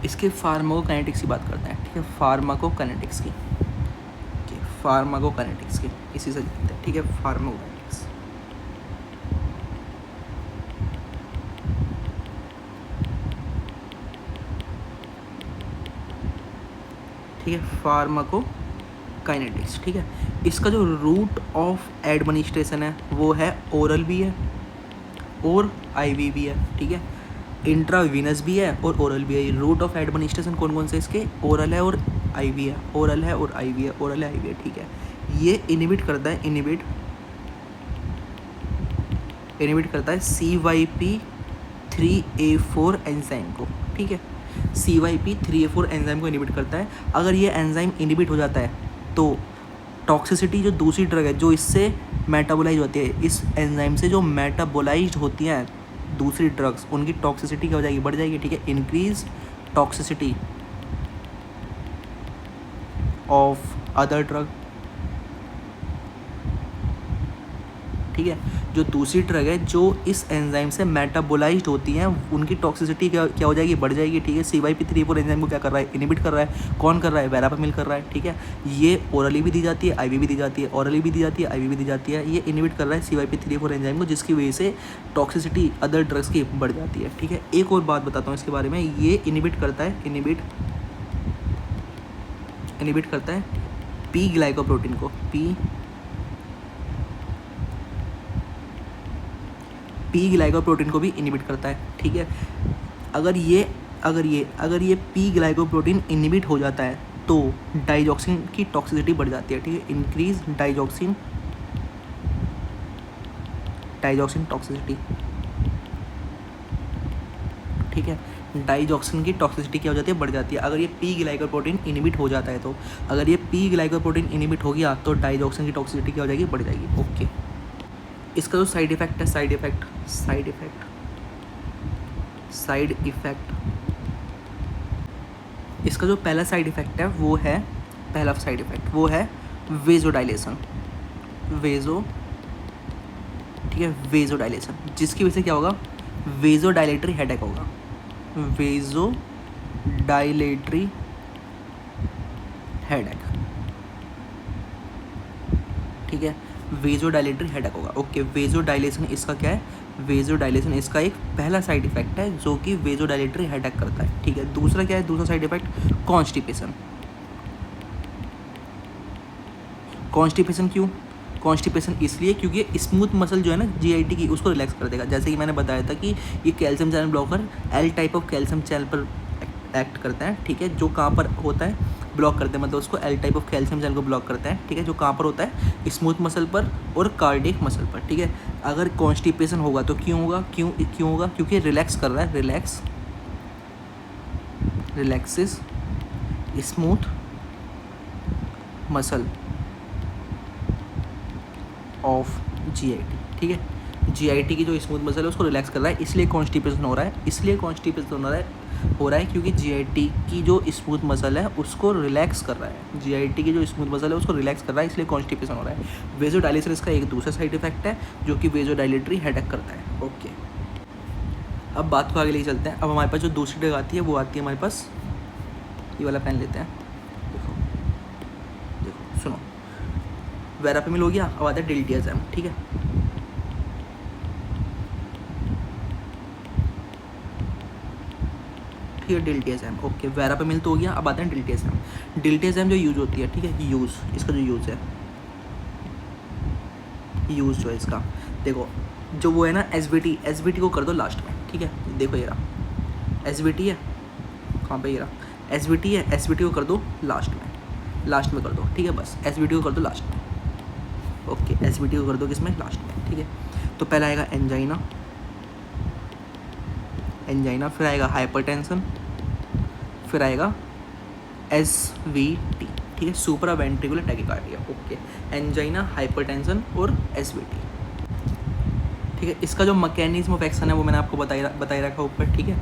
इसके फार्माकोकाइनेटिक्स की बात करते हैं, ठीक है, फार्माकोकाइनेटिक्स की, फार्माकोकाइनेटिक्स की इसी से लिखते हैं, ठीक है, फार्माकोकाइनेटिक्स, ठीक है, फार्माकोकाइनेटिक्स, ठीक है। इसका जो रूट ऑफ एडमिनिस्ट्रेशन है वो है ओरल भी है और आईवी भी है, ठीक है, इंट्रावीनस भी है और ओरल भी है। रूट ऑफ एडमिनिस्ट्रेशन कौन कौन से इसके, ओरल है और आईवी है, ओरल है और आईवी है, ओरल है, आईवी है, ठीक है। ये इनिबिट करता है, इनिबिट करता है CYP3A4 एंजाइम को, ठीक है, CYP3A4 एंजाइम को इनिबिट करता है। अगर ये एंजाइम इनिबिट हो जाता है तो टॉक्सिसिटी जो दूसरी ड्रग है जो इससे मेटाबोलाइज होती है, इस एंजाइम से जो मेटाबोलाइज होती हैं दूसरी ड्रग्स, उनकी टॉक्सिसिटी क्या हो जाएगी, बढ़ जाएगी, ठीक है, increase toxicity of other drug, ठीक है। जो दूसरी ड्रग है जो इस एंजाइम से मेटाबोलाइज्ड होती हैं उनकी टॉक्सिसिटी क्या हो जाएगी, बढ़ जाएगी, ठीक है। CYP3A4 एंजाइम को क्या कर रहा है, इनिबिट कर रहा है, कौन कर रहा है, वेरापामिल कर रहा है, ठीक है। ये ओरली भी दी जाती है, आईवी भी दी जाती है, ओरली भी दी जाती है, आईवी भी दी जाती है। ये इनिबिट कर रहा है CYP3A4 एंजाइम को, जिसकी वजह से टॉक्सिसिटी अदर ड्रग्स की बढ़ जाती है, ठीक है। एक और बात बताता हूँ इसके बारे में, ये इनिबिट करता है, इनिबिट करता है पी ग्लाइकोप्रोटीन को, पी पी ग्लाइकोप्रोटीन को भी इनिबिट करता है, ठीक है। अगर ये पी ग्लाइकोप्रोटीन इनिबिट हो जाता है तो डाइजॉक्सिन की टॉक्सिसिटी बढ़ जाती है, ठीक है। इंक्रीज डाइजॉक्सिन टॉक्सिसिटी, ठीक है। डाइजॉक्सिन की टॉक्सिसिटी क्या हो जाती है, बढ़ जाती है अगर ये पी ग्लाइकोप्रोटीन इनिबिट हो जाता है तो। अगर ये पी ग्लाइकोप्रोटीन इनिबिट हो गया तो डाइजॉक्सिन की टॉक्सिसिटी क्या हो जाएगी, बढ़ जाएगी, ओके। इसका जो साइड इफेक्ट है, साइड इफेक्ट इसका जो पहला साइड इफेक्ट है वो है वेजोडाइलेशन, ठीक है, वेजोडाइलेशन, जिसकी वजह से क्या होगा, वेजोडाइलेटरी हेडेक होगा, वेजोडाइलेटरी हेडेक, ठीक है, वेजोडाइलेटरी हेडेक होगा, ओके। वेजोडाइलेशन इसका क्या है, वेजोडाइलेशन इसका एक पहला साइड इफेक्ट है जो कि वेजोडाइलेटरी हेडेक करता है, ठीक है। दूसरा क्या है, दूसरा साइड इफेक्ट कॉन्स्टिपेशन क्यों, कॉन्स्टिपेशन इसलिए क्योंकि स्मूथ मसल जो है ना जीआईटी की, उसको रिलैक्स कर देगा। जैसे कि मैंने बताया था कि ये calcium channel blocker L type of calcium channel पर एक्ट करता है, ठीक है, जो कहाँ पर होता है, ब्लॉक करते हैं, मतलब उसको L type of calcium channel को ब्लॉक करता है, ठीक है, जो कहाँ पर होता है, स्मूथ मसल पर और कार्डियक मसल पर, ठीक है। अगर कॉन्स्टिपेशन होगा तो क्यों होगा, क्योंकि रिलैक्स कर रहा है, relaxes smooth muscle of GIT, ठीक है। जीआईटी की जो स्मूथ मसल है उसको रिलैक्स कर रहा है, इसलिए कॉन्स्टिपेशन हो रहा है, हो रहा है क्योंकि जीआईटी की जो स्मूथ मसल है उसको रिलैक्स कर रहा है, इसलिए कॉन्स्टिपेशन हो रहा है। वेजोडाइलेशन इसका एक दूसरा साइड इफेक्ट है जो कि वेजोडाइलेटरी हेडेक करता है, ओके। अब बात को आगे लेके चलते हैं। अब हमारे पास जो दूसरी ड्रग आती है वो आती है हमारे पास, ये वाला पेन लेते हैं, देखो सुनो, वेरापेमिल हो गया, अब आता है डिल्टियाज़ैम, ठीक है। डिल्टियाज़ैम, ओके, वेरापेमिल तो हो गया, अब आते हैं डिल्टियाज़ैम जो यूज होती है, ठीक है, इसका जो यूज़ जो है इसका, देखो, जो वो है ना एसबीटी को कर दो लास्ट में, ठीक है, देखो ये रहा एसबीटी है, कहाँ पे ये रहा एसबीटी को कर दो लास्ट में कर दो, ठीक है, बस एसबीटी को कर दो लास्ट में, ओके, एसबीटी को कर दो किसमें, लास्ट में, ठीक है। तो पहला आएगा एंजाइना, फिर आएगा हाइपरटेंशन, फिर आएगा एसवीटी, ठीक है, supra ventricular tachycardia, okay. Angina, hypertension और एसवीटी, ठीक है। इसका जो मैकेनिज्म ऑफ एक्शन है वो मैंने आपको बताई रखा ऊपर, ठीक है।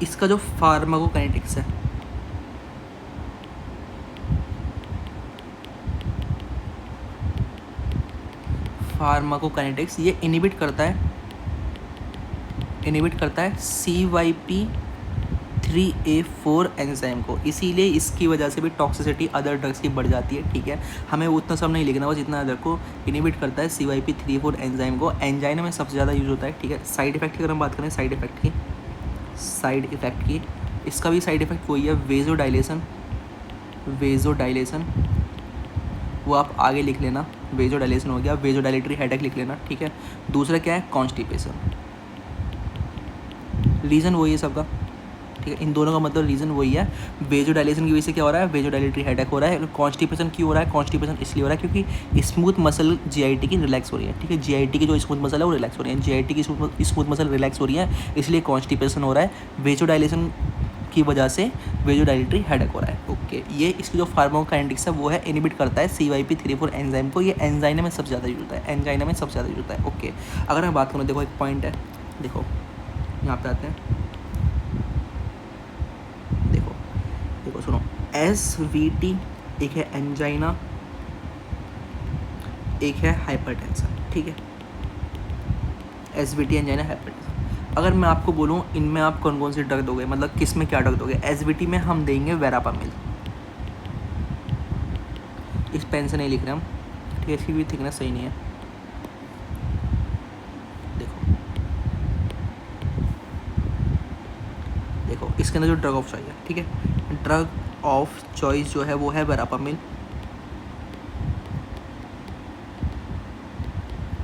इसका जो फार्माकोकाइनेटिक्स है, ये इनिबिट करता है CYP3A4 एंजाइम को, इसीलिए इसकी वजह से भी टॉक्सिसिटी अदर ड्रग्स की बढ़ जाती है, ठीक है। हमें उतना सब नहीं लिखना, बस इतना अदर को इनिबिट करता है CYP3A4 एंजाइम को, एंजाइना में सबसे ज़्यादा यूज होता है, ठीक है। साइड इफेक्ट की अगर हम बात करें, साइड इफेक्ट की इसका भी साइड इफेक्ट वही है, वेजोडाइलेशन, वो आप आगे लिख लेना, वेजोडाइलेशन हो गया, वेजोडाइलेटरी हेडेक लिख लेना, ठीक है। दूसरा क्या है, कॉन्स्टिपेशन, रीज़न वही है सबका, ठीक है, इन दोनों का मतलब रीज़न वही है। वेजोडाइलेशन की वजह से क्या हो रहा है, वेजोडाइलेटरी हेडेक हो रहा है। कॉन्स्टिपेशन क्यों हो रहा है, कॉन्स्टिपेशन इसलिए हो रहा है क्योंकि स्मूथ मसल जीआईटी की रिलैक्स हो रही है, ठीक है। जीआईटी की जो स्मूथ मसल है वो रिलैक्स हो रही है, जीआईटी की स्मूथ मसल रिलैक्स हो रही है, इसलिए कॉन्स्टिपेशन हो रहा है। वेजोडाइलेशन की वजह से वेजोडाइलेटरी हेडेक हो रहा है, ओके। ये इसकी जो फार्माकोकाइनेटिक्स है वो है, इनिबिट करता है CYP3A4 एंजाइम को, ये एंजाइना में सबसे ज़्यादा यूज होता है, ओके। अगर मैं बात करूँ, देखो एक पॉइंट है, देखो यहाँ पे आते हैं, देखो सुनो, SVT एक है एंजाइना, एक है हाइपरटेंशन, ठीक है, SVT एंजाइना, हाइपरटेंशन। अगर मैं आपको बोलूँ इनमें आप कौन कौन सी ड्रग दोगे, मतलब किस में क्या ड्रग दोगे, SVT में हम देंगे वेरापामिल, इस पेन से नहीं लिख रहे हम, ठीक है, इसकी भी थिकनेस सही नहीं है, देखो इसके अंदर जो ड्रग ऑफ चॉइस है, ठीक है, ड्रग ऑफ चॉइस जो है वो है वेरापामिल,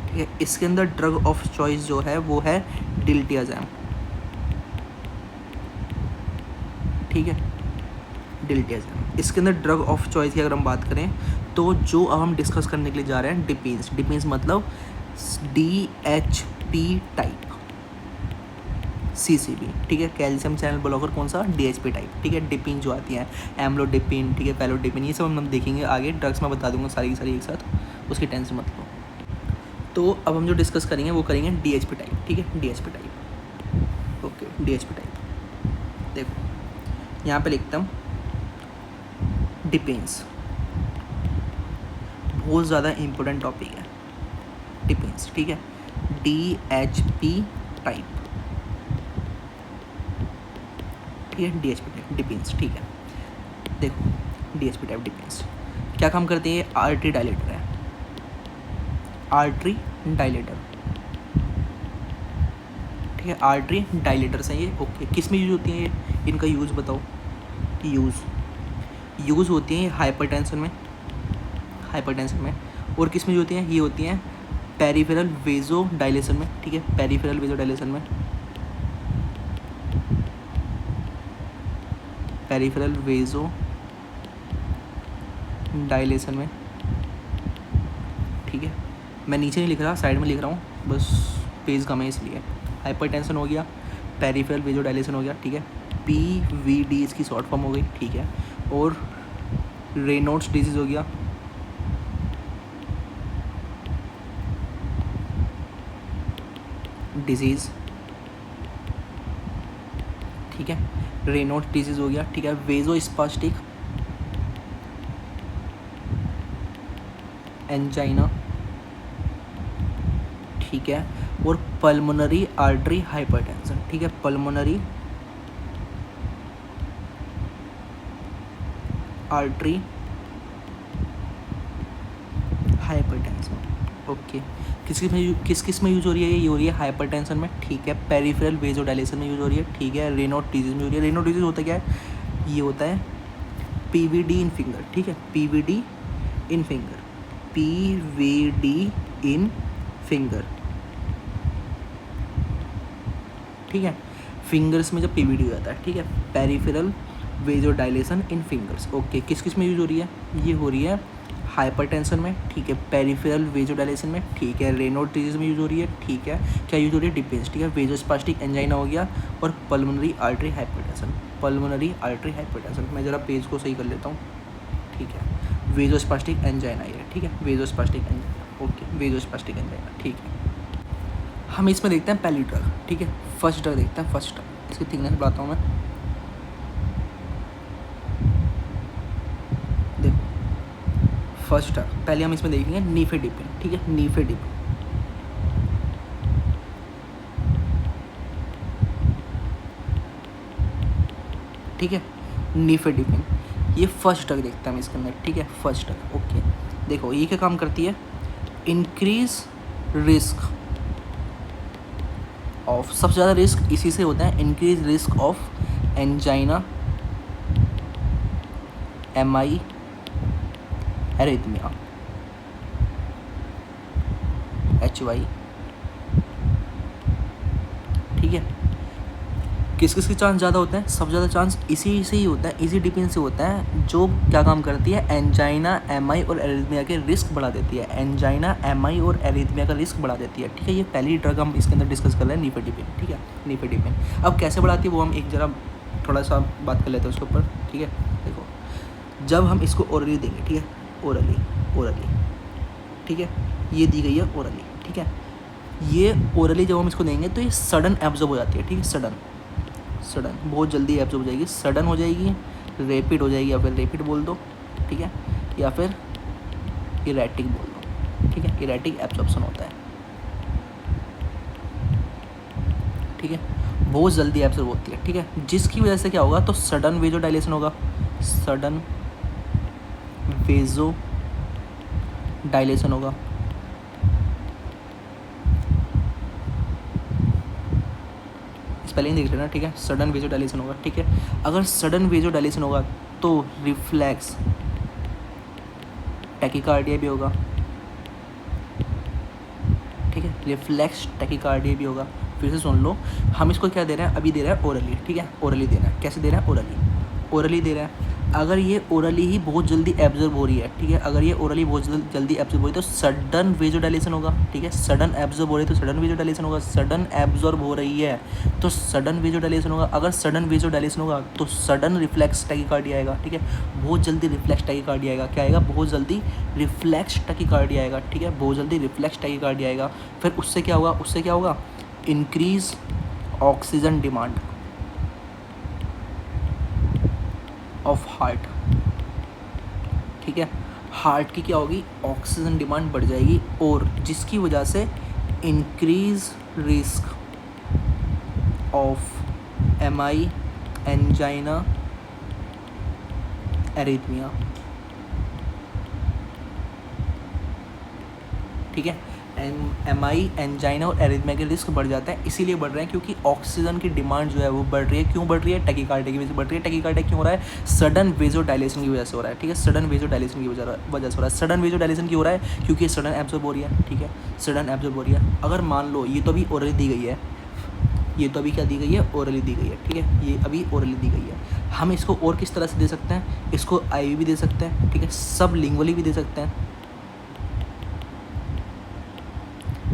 ठीक है। इसके अंदर ड्रग ऑफ चॉइस जो है वो है डिल्टियाजैम, ठीक है, डिल्टियाजैम। इसके अंदर ड्रग ऑफ चॉइस की अगर हम बात करें तो जो अब हम डिस्कस करने के लिए जा रहे हैं डिपेंस, डिपेंस मतलब DHP टाइप CCB, ठीक है, कैल्शियम चैनल ब्लॉकर कौन सा, DHP टाइप, ठीक है। डिपिन जो आती हैं एम्लोडिपिन, ठीक है, पैलोडिपिन, ये सब हम देखेंगे आगे, ड्रग्स मैं बता दूंगा सारी की सारी एक साथ, उसकी टेंशन मत लो। तो अब हम जो डिस्कस करेंगे वो करेंगे DHP टाइप, ठीक है, DHP type, okay, DHP type. देखो यहाँ पे लिखता हूँ डिपेंस, बहुत ज़्यादा इम्पोर्टेंट टॉपिक है डिपेंस, ठीक है, DHP टाइप, ठीक है, DHP टाइप डिपेंस, ठीक है। देखो DHP टाइप डिपेंस क्या काम करते हैं, आर्टरी डायलेटर है, आर्टरी डायलेटर, ठीक है, आर्टरी डायलेटर्स हैं ये, ओके। किस में यूज़ होती हैं ये, इनका यूज़ बताओ, यूज़ होती हैं हाइपरटेंशन में, हाइपरटेंशन में, और किस में होती हैं, ये होती हैं पेरिफेरल वेजो डायलेशन में, ठीक है, पेरिफेरल वेजो डायलेशन में, पेरिफेरल वेजो डायलेशन में, ठीक है। मैं नीचे नहीं लिख रहा, साइड में लिख रहा हूँ, बस पेज कम है इसलिए। हाइपरटेंशन हो गया, पेरिफेरल वेजो डायलेशन हो गया, ठीक है, PVD इसकी शॉर्ट फॉर्म हो गई, ठीक है, और रेनॉल्ड्स डिजीज़ हो गया, डिजीज़, ठीक है, रेनॉल्ड्स डिजीज़ हो गया, ठीक है, वेजोस्पास्टिक एंजाइना, ठीक है, और पल्मोनरी आर्टरी हाइपरटेंशन, ठीक है, पल्मोनरी आर्टरी हाइपरटेंशन, ओके। किस किस में यूज हो रही है ये हो रही है हाइपरटेंशन में, ठीक है, पेरिफेरल वेजोडायलेशन में यूज हो रही है, ठीक है, रेनॉल्ड्स डिजीज में हो रही है। रेनॉल्ड्स डिजीज होता क्या है, ये होता है PVD इन फिंगर, ठीक है, PVD in finger, PVD in finger, ठीक है, फिंगर्स में जब PVD हो जाता है, ठीक है, पेरिफेरल वेजोडायलेशन इन फिंगर्स, ओके। किस किस में यूज हो रही है, ये हो रही है हाइपरटेंशन में, ठीक है, पेरिफेरल वेजोडायलेशन में, ठीक है, रेनॉल्ड्स डिजीज में यूज हो रही है, ठीक है, क्या यूज हो रही है, डिपेंस, ठीक है, वेजोस्पास्टिक एंजाइना हो गया, और pulmonary artery hypertension, pulmonary artery hypertension. मैं ज़रा पेज को सही कर लेता हूँ, ठीक है, वेजोस्पास्टिक एंजाइना ये, ठीक है, वेजोस्पास्टिक एंजाइना, ओके, वेजोस्पास्टिक एंजाइना, ठीक है। हम इसमें देखते हैं पहली ड्रग, ठीक है, फर्स्ट ड्रग देखते हैं, फर्स्ट ड्रग, इसकी थिकनेस बताता हूँ मैं, देखो फर्स्ट ड्रग पहले हम इसमें देखेंगे नीफेडिपिन, ठीक है, नीफेडिपिन, ठीक है, नीफेडिपिन, ये फर्स्ट ड्रग देखते हैं हम इसके अंदर, ठीक है, फर्स्ट ड्रग, ओके। देखो ये क्या काम करती है, इंक्रीज रिस्क ऑफ, सबसे ज़्यादा रिस्क इसी से होता है, increase risk of angina, MI, arrhythmia, HY, ठीक है। किस किस के चांस ज़्यादा होते हैं, सबसे ज़्यादा चांस इसी से ही होता है, इसी डिपेंड से होता है, जो क्या काम करती है, एंजाइना, MI और एरिथमिया के रिस्क बढ़ा देती है, एंजाइना, MI और एरिथमिया का रिस्क बढ़ा देती है, ठीक है। ये पहली ड्रग हम इसके अंदर डिस्कस कर रहे हैं, नीफेडिपिन, ठीक है, नीफेडिपिन। अब कैसे बढ़ाती है वो हम एक जरा थोड़ा सा बात कर लेते हैं उसके ऊपर, ठीक है। देखो जब हम इसको ओरली देंगे, ठीक है, ओरली, ठीक है, ये दी गई है ओरली, ठीक है, ये ओरली जब हम इसको देंगे तो ये सडन एब्जॉर्ब हो जाती है, ठीक है, सडन बहुत जल्दी एब्जॉर्ब हो जाएगी, सडन हो जाएगी, रैपिड हो जाएगी, या फिर रैपिड बोल दो, ठीक है, या फिर इरेटिक बोल दो, ठीक है, इरेटिक एब्जॉर्प्शन होता है, ठीक है, बहुत जल्दी एब्जॉर्ब होती है, ठीक है, जिसकी वजह से क्या होगा, तो सडन वेजोडायलेशन होगा, सडन वेजो डायलेशन होगा, स्पेलिंग देख लेना, ठीक है, सडन वेजोडायलेशन होगा, ठीक है। अगर सडन वेजोडायलेशन होगा तो रिफ्लेक्स टैकिकार्डिया भी होगा, ठीक रिफ्लेक्स टैकीकार्डिया भी होगा। फिर से सुन लो, हम इसको क्या दे रहे हैं, अभी दे रहे हैं ओरली, ठीक है, ओरली दे रहे हैं। कैसे दे रहे हैं, ओरली दे रहे हैं। अगर ये ओरली ही बहुत जल्दी एब्जॉर्ब हो रही है, ठीक है, अगर ये ओरली बहुत जल्दी एब्जॉर्ब हो रही है तो सडन वेजोडाइलेशन होगा, ठीक है, सडन एब्जॉर्ब हो रही है तो सडन वेजोडाइलेशन होगा, सडन एब्जॉर्ब हो रही है तो सडन वेजोडाइलेशन होगा, अगर सडन वेजोडाइलेशन होगा तो सडन रिफ्लेक्स टैकीकार्डिया आएगा, ठीक है, बहुत जल्दी रिफ्लेक्स टैकीकार्डिया आएगा। क्या आएगा, बहुत जल्दी रिफ्लेक्स टैकीकार्डिया आएगा, ठीक है, बहुत जल्दी रिफ्लेक्स टैकीकार्डिया आएगा। फिर उससे क्या होगा, उससे क्या होगा, increase oxygen demand of heart, ठीक है, हार्ट की क्या होगी, ऑक्सीजन डिमांड बढ़ जाएगी और जिसकी वजह से increase risk of MI, angina, arrhythmia, ठीक है, एमआई, एंजाइना और एरिथमिया के रिस्क बढ़ जाता है। इसीलिए बढ़ रहे हैं क्योंकि ऑक्सीजन की डिमांड जो है वो बढ़ रही है। क्यों बढ़ रही है, टैकीकार्डिया की वजह से बढ़ रही है। टैकीकार्डिया क्यों हो रहा है, सडन वेजोडाइलेशन की वजह से हो रहा है, ठीक है, सडन वेजोडाइलेशन की वजह से हो रहा है। सडन वेजोडाइलेशन क्यों हो रहा है, क्योंकि सडन एब्जॉर्ब हो रही है, ठीक है, सडन एब्जॉर्ब हो रही है। अगर मान लो ये तो अभी ओरली दी गई है, ये तो अभी क्या दी गई है, ओरली दी गई है, ठीक है, ये अभी ओरली दी गई है। हम इसको और किस तरह से दे सकते हैं, इसको आईवी भी दे सकते हैं, ठीक है, सब लिंगुअली भी दे सकते हैं,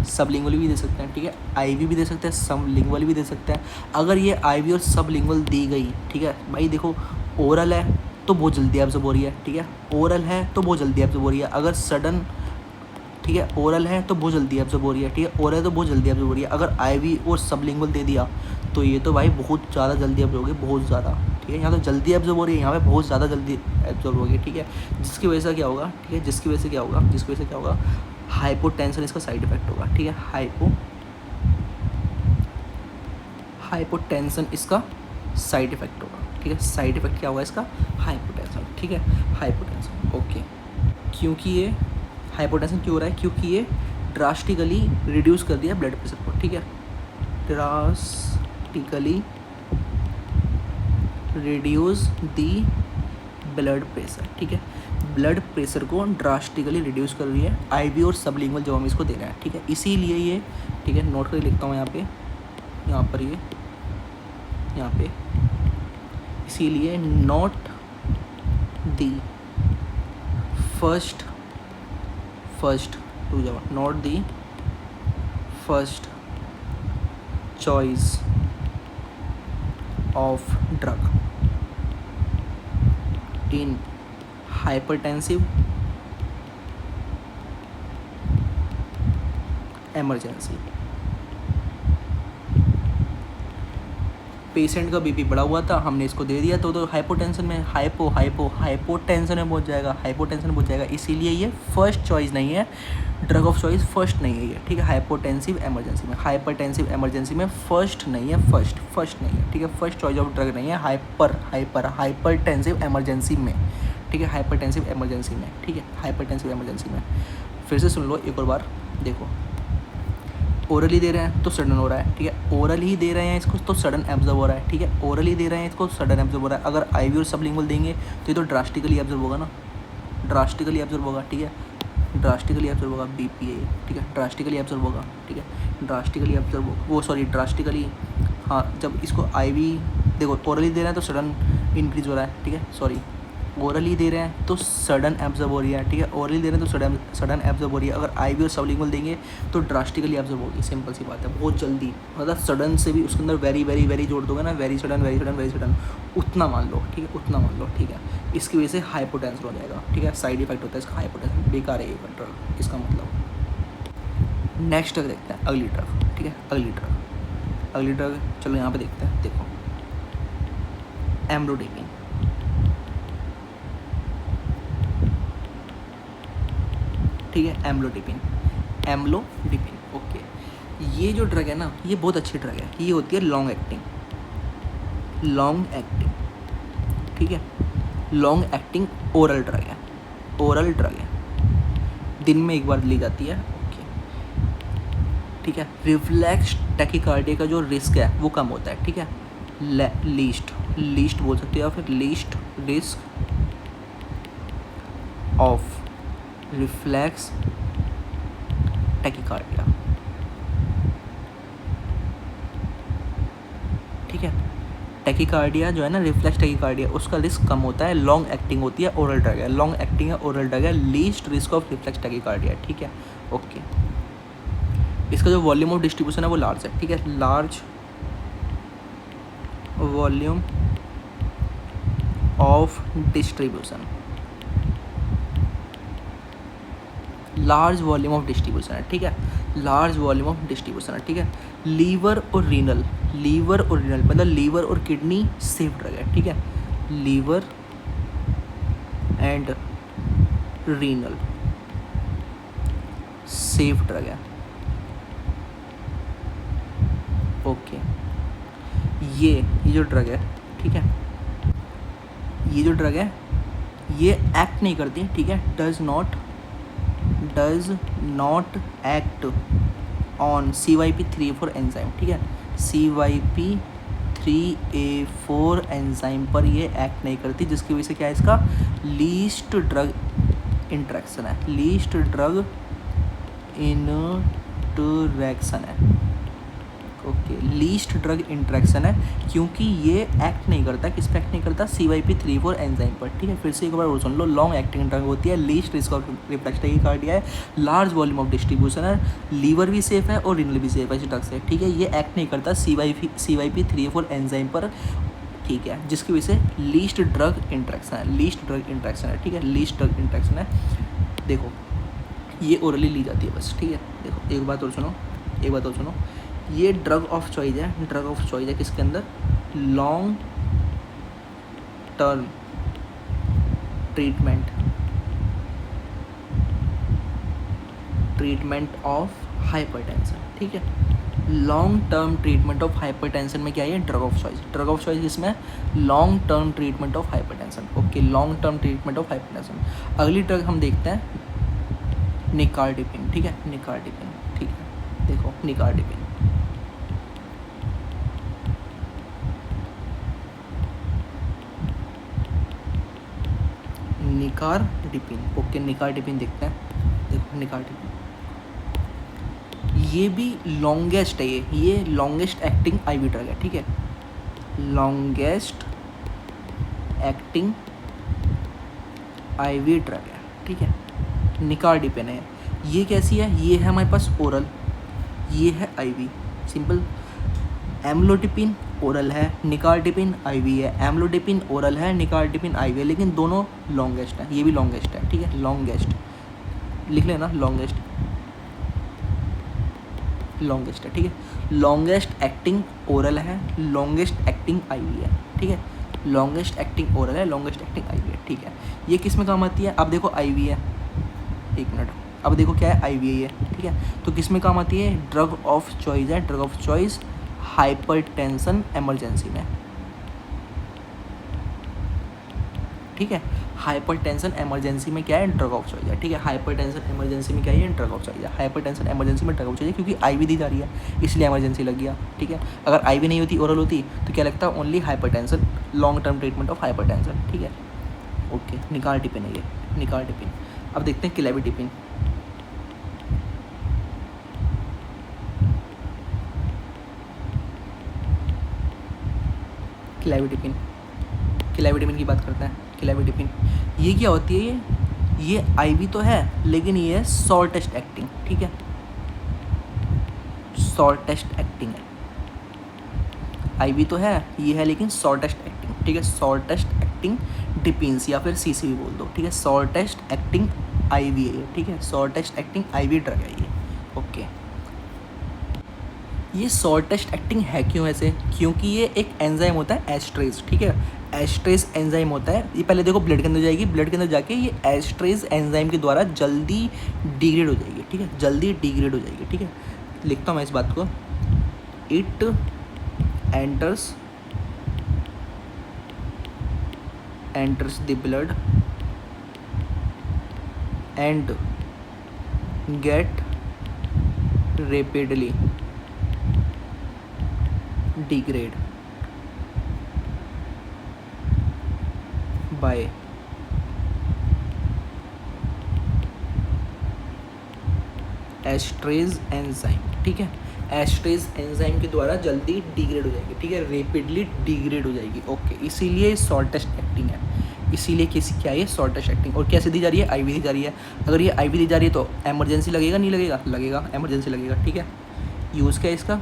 सब लिंगुअली भी दे सकते हैं, ठीक है, आईवी भी दे सकते हैं, सब लिंगुअल भी दे सकते हैं। अगर ये आईवी और सब लिंगुअल दी गई, ठीक है भाई, देखो ओरल है तो बहुत जल्दी एब्जॉर्ब हो रही है, ठीक है, ओरल है तो बहुत जल्दी एब्जॉर्ब हो रही है। अगर सडन, ठीक है, ओरल है तो बहुत जल्दी एब्जॉर्ब हो रही है, ठीक है, ओरल है तो बहुत जल्दी एब्जॉर्ब हो रही है। अगर आईवी और सब लिंगुअल दे दिया तो ये तो भाई बहुत ज़्यादा जल्दी एब्जॉर्ब होगी, बहुत ज़्यादा, ठीक है, यहाँ तो जल्दी एब्जॉर्ब हो रही है, यहाँ पे बहुत ज़्यादा जल्दी एब्जॉर्ब होगी, ठीक है, जिसकी वजह से क्या होगा, ठीक है, जिसकी वजह से क्या होगा, जिसकी वजह से क्या होगा, हाइपोटेंशन इसका साइड इफेक्ट होगा, ठीक है, हाइपोटेंशन इसका साइड इफेक्ट होगा, ठीक है, साइड इफेक्ट क्या होगा इसका, हाइपोटेंशन, ठीक है, हाइपोटेंशन, ओके। क्योंकि ये हाइपोटेंशन क्यों हो रहा है, क्योंकि ये ड्रास्टिकली रिड्यूस कर दिया ब्लड प्रेशर को, ठीक है, drastically reduce the blood pressure, ठीक है, ब्लड प्रेशर को ड्रास्टिकली रिड्यूस कर रही है आईवी और सबलिंगुअल जब हम इसको दे रहे हैं, ठीक है, इसीलिए ये, ठीक है, नोट करके लिखता हूँ यहाँ पे, यहाँ पर ये, यहाँ पे, इसीलिए नॉट दी फर्स्ट टू जाओ, not the first choice of drug in hypertensive emergency. Patient का बीपी बढ़ा हुआ था, हमने इसको दे दिया तो हाइपोटेंशन में, हाइपोटेंशन में पहुंच जाएगा, हाइपोटेंशन पहुंच जाएगा। इसीलिए ये फर्स्ट चॉइस नहीं है, ड्रग ऑफ चॉइस फर्स्ट नहीं है ये, ठीक है, हाइपोटेंसिव एमरजेंसी में, हाइपरटेंसिव एमरजेंसी में फर्स्ट नहीं है, फर्स्ट नहीं है, ठीक है, फर्स्ट चॉइस ऑफ ड्रग नहीं है हाइपरटेंसिव एमरजेंसी में, ठीक है, हाइपरटेंसिव एमरजेंसी में, ठीक है, हाइपरटेंसिव एमरजेंसी में। फिर से सुन लो एक और बार, देखो ओरली दे रहे हैं तो सडन हो रहा है, ठीक है, ओरल ही दे रहे हैं इसको तो सडन एब्जॉर्ब हो रहा है, ठीक है, ओरली दे रहे हैं इसको सडन एब्जॉर्ब हो रहा है। अगर आईवी और सबलिंगुअल देंगे तो ये तो ड्रास्टिकली एब्जॉर्ब होगा ना, ड्रास्टिकली एब्जॉर्ब होगा, ठीक है, ड्रास्टिकली एब्जॉर्ब होगा बीपीए, ठीक है, ड्रास्टिकली एब्जॉर्ब होगा, ठीक है, ड्रास्टिकली एब्जॉर्ब वो सॉरी ड्रास्टिकली, हाँ, जब इसको आईवी देखो ओरली दे रहे हैं तो सडन इंक्रीज हो रहा है, ठीक है, सॉरी ओरली दे रहे हैं तो सडन एब्जॉर्ब हो रही है, ठीक है, ओरली दे रहे हैं तो सडन एब्जॉर्ब हो रही है। अगर आईवी और सबलिंगुअल देंगे तो ड्रास्टिकली एब्जॉर्ब होगी, सिंपल सी बात है, बहुत जल्दी, मतलब सडन से भी उसके अंदर वेरी वेरी वेरी जोड़ दोगे ना, वेरी सडन उतना मान लो, ठीक है, उतना मान लो, ठीक है, इसकी वजह से हाइपोटेंशन हो जाएगा, ठीक है, साइड इफेक्ट होता है इसका हाइपोटेंशन, बेकार है ये ड्रग, इसका मतलब। नेक्स्ट ड्रग देखते हैं, अगली ड्रग, ठीक है, अगली ड्रग चलो यहाँ पे देखते हैं, देखो एम्लोडिपिन, ठीक है, एम्लोडिपिन, ओके। ये जो ड्रग है ना, ये बहुत अच्छी ड्रग है, ये होती है लॉन्ग एक्टिंग, ठीक है, लॉन्ग एक्टिंग ओरल ड्रग है, दिन में एक बार ली जाती है, ओके, ठीक है, रिफ्लेक्स टैकीकार्डिया का जो रिस्क है वो कम होता है, ठीक है, लीस्ट बोल सकते हो या फिर least risk of reflex tachycardia, ठीक है। टैकीकार्डिया जो है ना, रिफ्लेक्स टैकीकार्डिया, उसका रिस्क कम होता है, लॉन्ग एक्टिंग होती है, ओरल ड्रग है, लॉन्ग एक्टिंग है, ओरल ड्रग है, least risk of reflex tachycardia, ठीक है। ओके, इसका जो वॉल्यूम ऑफ डिस्ट्रीब्यूशन है वो लार्ज है, ठीक है, large volume of distribution, large volume of distribution है, ठीक है, लार्ज वॉल्यूम ऑफ डिस्ट्रीब्यूशन है, ठीक है। लीवर और रीनल, लीवर और रीनल मतलब लीवर और किडनी सेफ ड्रग है, ठीक है, liver and renal safe drug है। ओके, ये जो ड्रग है, ठीक है, ये जो ड्रग है ये एक्ट नहीं करती, ठीक है, does not act on CYP3A4 enzyme, ठीक है, CYP3A4 एंजाइम पर ये एक्ट नहीं करती, जिसकी वजह से क्या है, इसका लीस्ट ड्रग इंटरेक्शन है, लीस्ट ड्रग इंटरेक्शन है। ओके, लीस्ट ड्रग इंटरेक्शन है क्योंकि ये एक्ट नहीं करता, किस पे एक्ट नहीं करता, CYP3A4 एंजाइम पर, ठीक है। फिर से एक बार और सुन लो, लॉन्ग एक्टिंग ड्रग होती है, least risk of reflex tachycardia है, लार्ज वॉल्यूम ऑफ डिस्ट्रीब्यूशन है, लीवर भी सेफ है और रिनल भी सेफ है इस ड्रग से, ठीक है। ये एक्ट नहीं करता CYP3A4 एंजाइम पर, ठीक है, जिसकी वजह से लीस्ट ड्रग इंटरेक्शन है, लीस्ट ड्रग इंटरेक्शन है, ठीक है, लीस्ट ड्रग इंटरेक्शन है। देखो ये ओरली ली जाती है बस, ठीक है। देखो एक बात और सुनो, एक बात और सुनो, ये ड्रग ऑफ चॉइस है, ड्रग ऑफ चॉइस है किसके अंदर, long term treatment of hypertension, ठीक है, long term treatment of hypertension में क्या है, drug of choice, drug of choice इसमें long term treatment of hypertension. Okay, long term treatment of hypertension. अगली ड्रग हम देखते हैं निकार्डिपिन, ठीक है, निकार्डिपिन, ठीक है, देखो निकार्डिपिन, निकार्डिपिन। ओके, निकार्डिपिन देखते हैं, देखो निकार्डिपिन, ये भी लॉन्गेस्ट है, ये लॉन्गेस्ट एक्टिंग आईवी ड्रग है, ठीक है, लॉन्गेस्ट एक्टिंग आईवी ड्रग है, ठीक है, निकार्डिपिन है। ये कैसी है, ये है हमारे पास ओरल, ये है आईवी, सिंपल। एम्लोडिपिन ओरल है, निकार्डिपिन आईवी है, एम्लोडिपिन ओरल है, निकार्डिपिन आईवी है, लेकिन दोनों लॉन्गेस्ट है, ये भी लॉन्गेस्ट है, ठीक है, लॉन्गेस्ट लिख लेना, लॉन्गेस्ट, लॉन्गेस्ट है, ठीक है, लॉन्गेस्ट एक्टिंग ओरल है, लॉन्गेस्ट एक्टिंग आईवी है, ठीक है, लॉन्गेस्ट एक्टिंग ओरल है, लॉन्गेस्ट एक्टिंग आईवी है, ठीक है। ये किस में काम आती है, अब देखो आईवी है, एक मिनट, अब देखो क्या है, आईवी है ये, ठीक है, तो किस में काम आती है, ड्रग ऑफ चॉइस है, drug of choice hypertension emergency में, ठीक है, हाइपरटेंशन इमरजेंसी में क्या है, ड्रग ऑफ चॉइस है, ठीक है, हाइपरटेंशन इमरजेंसी में क्या है, ड्रग ऑफ चॉइस है, हाइपरटेंशन इमरजेंसी में ड्रग ऑफ चॉइस है, क्योंकि आईवी दी जा रही है इसलिए इमरजेंसी लग गया, ठीक है। अगर आईवी नहीं होती, ओरल होती, तो क्या लगता है, only hypertension, long term treatment of hypertension, ठीक है। ओके, निकार्डिपिन है ये, निकार्डिपिन। अब देखते हैं क्लेविटिपिन, क्लेविटिपिन, क्लेविटिपिन की बात करते हैं, क्लेविटिपिन ये क्या होती है, ये आईवी तो है लेकिन ये है शॉर्टेस्ट एक्टिंग, ठीक है, शॉर्टेस्ट एक्टिंग है, आईवी तो है, ये है लेकिन शॉर्टेस्ट एक्टिंग, ठीक है, शॉर्टेस्ट एक्टिंग डिपिन्स या फिर सीसी भी बोल दो, ठीक है, शॉर्टेस्ट एक्टिंग आईवी है ये, ठीक है, शॉर्टेस्ट एक्टिंग आईवी ड्रग है ये। ओके, ये शॉर्टेस्ट एक्टिंग है क्यों ऐसे, क्योंकि ये एक एंजाइम होता है एस्ट्रेज, ठीक है, एस्ट्रेज एंजाइम होता है, ये पहले देखो ब्लड के अंदर जाएगी, ब्लड के अंदर जाके ये एस्ट्रेज एंजाइम के द्वारा जल्दी डिग्रेड हो जाएगी, ठीक है, जल्दी डिग्रेड हो जाएगी, ठीक है। लिखता हूँ मैं इस बात को, it enters the blood and get rapidly degrade by esterase enzyme, ठीक है, एस्ट्रेज एंजाइम के द्वारा जल्दी डिग्रेड हो जाएगी, ठीक है, रेपिडली डिग्रेड हो जाएगी। ओके, इसीलिए शॉर्टेस्ट एक्टिंग है, इसीलिए किसी क्या है शॉर्टेस्ट एक्टिंग। और कैसे दी जा रही है, आईवी दी जा रही है। अगर ये आईवी दी जा रही है तो एमरजेंसी लगेगा, नहीं लगेगा, लगेगा, एमरजेंसी लगेगा, ठीक है। यूज़ क्या है इसका,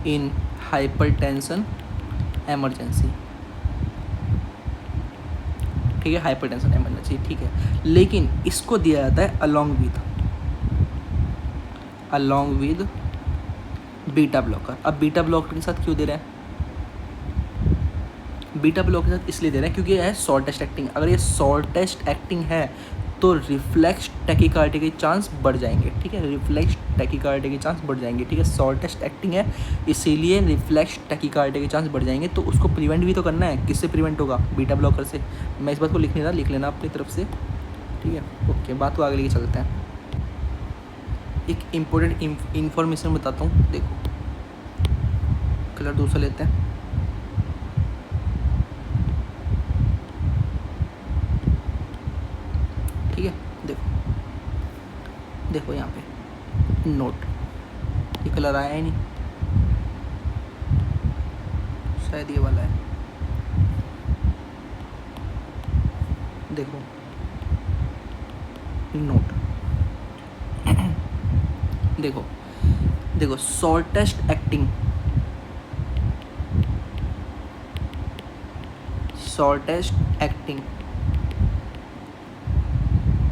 इन हाइपरटेंशन एमरजेंसी, ठीक है, हाइपरटेंशन एमरजेंसी, ठीक है। लेकिन इसको दिया जाता है अलॉन्ग विद बीटा ब्लॉकर। अब बीटा ब्लॉकर के साथ क्यों दे रहे हैं, बीटा ब्लॉकर के साथ इसलिए दे रहे हैं क्योंकि यह है शॉर्टेस्ट एक्टिंग। अगर ये शॉर्टेस्ट एक्टिंग है तो रिफ्लेक्स टैकीकार्डिया के चांस बढ़ जाएंगे, ठीक है, रिफ्लेक्स टैकीकार्डिया के चांस बढ़ जाएंगे, ठीक है। शॉर्टेस्ट एक्टिंग है इसीलिए रिफ्लेक्स टैकीकार्डिया के चांस बढ़ जाएंगे। तो उसको प्रिवेंट भी तो करना है, किससे प्रिवेंट होगा, बीटा ब्लॉकर से। मैं इस बात को लिख नहीं रहा, लिख लेना अपनी तरफ से, ठीक है। ओके, बात को आगे लेके चलते हैं। एक इम्पोर्टेंट इंफॉर्मेशन बताता हूँ, देखो कलर दूसरा लेते हैं, ठीक है। देखो देखो यहाँ पे नोट, ये कलर आया ही नहीं, शायद ये वाला है, देखो नोट, देखो देखो शॉर्टेस्ट एक्टिंग,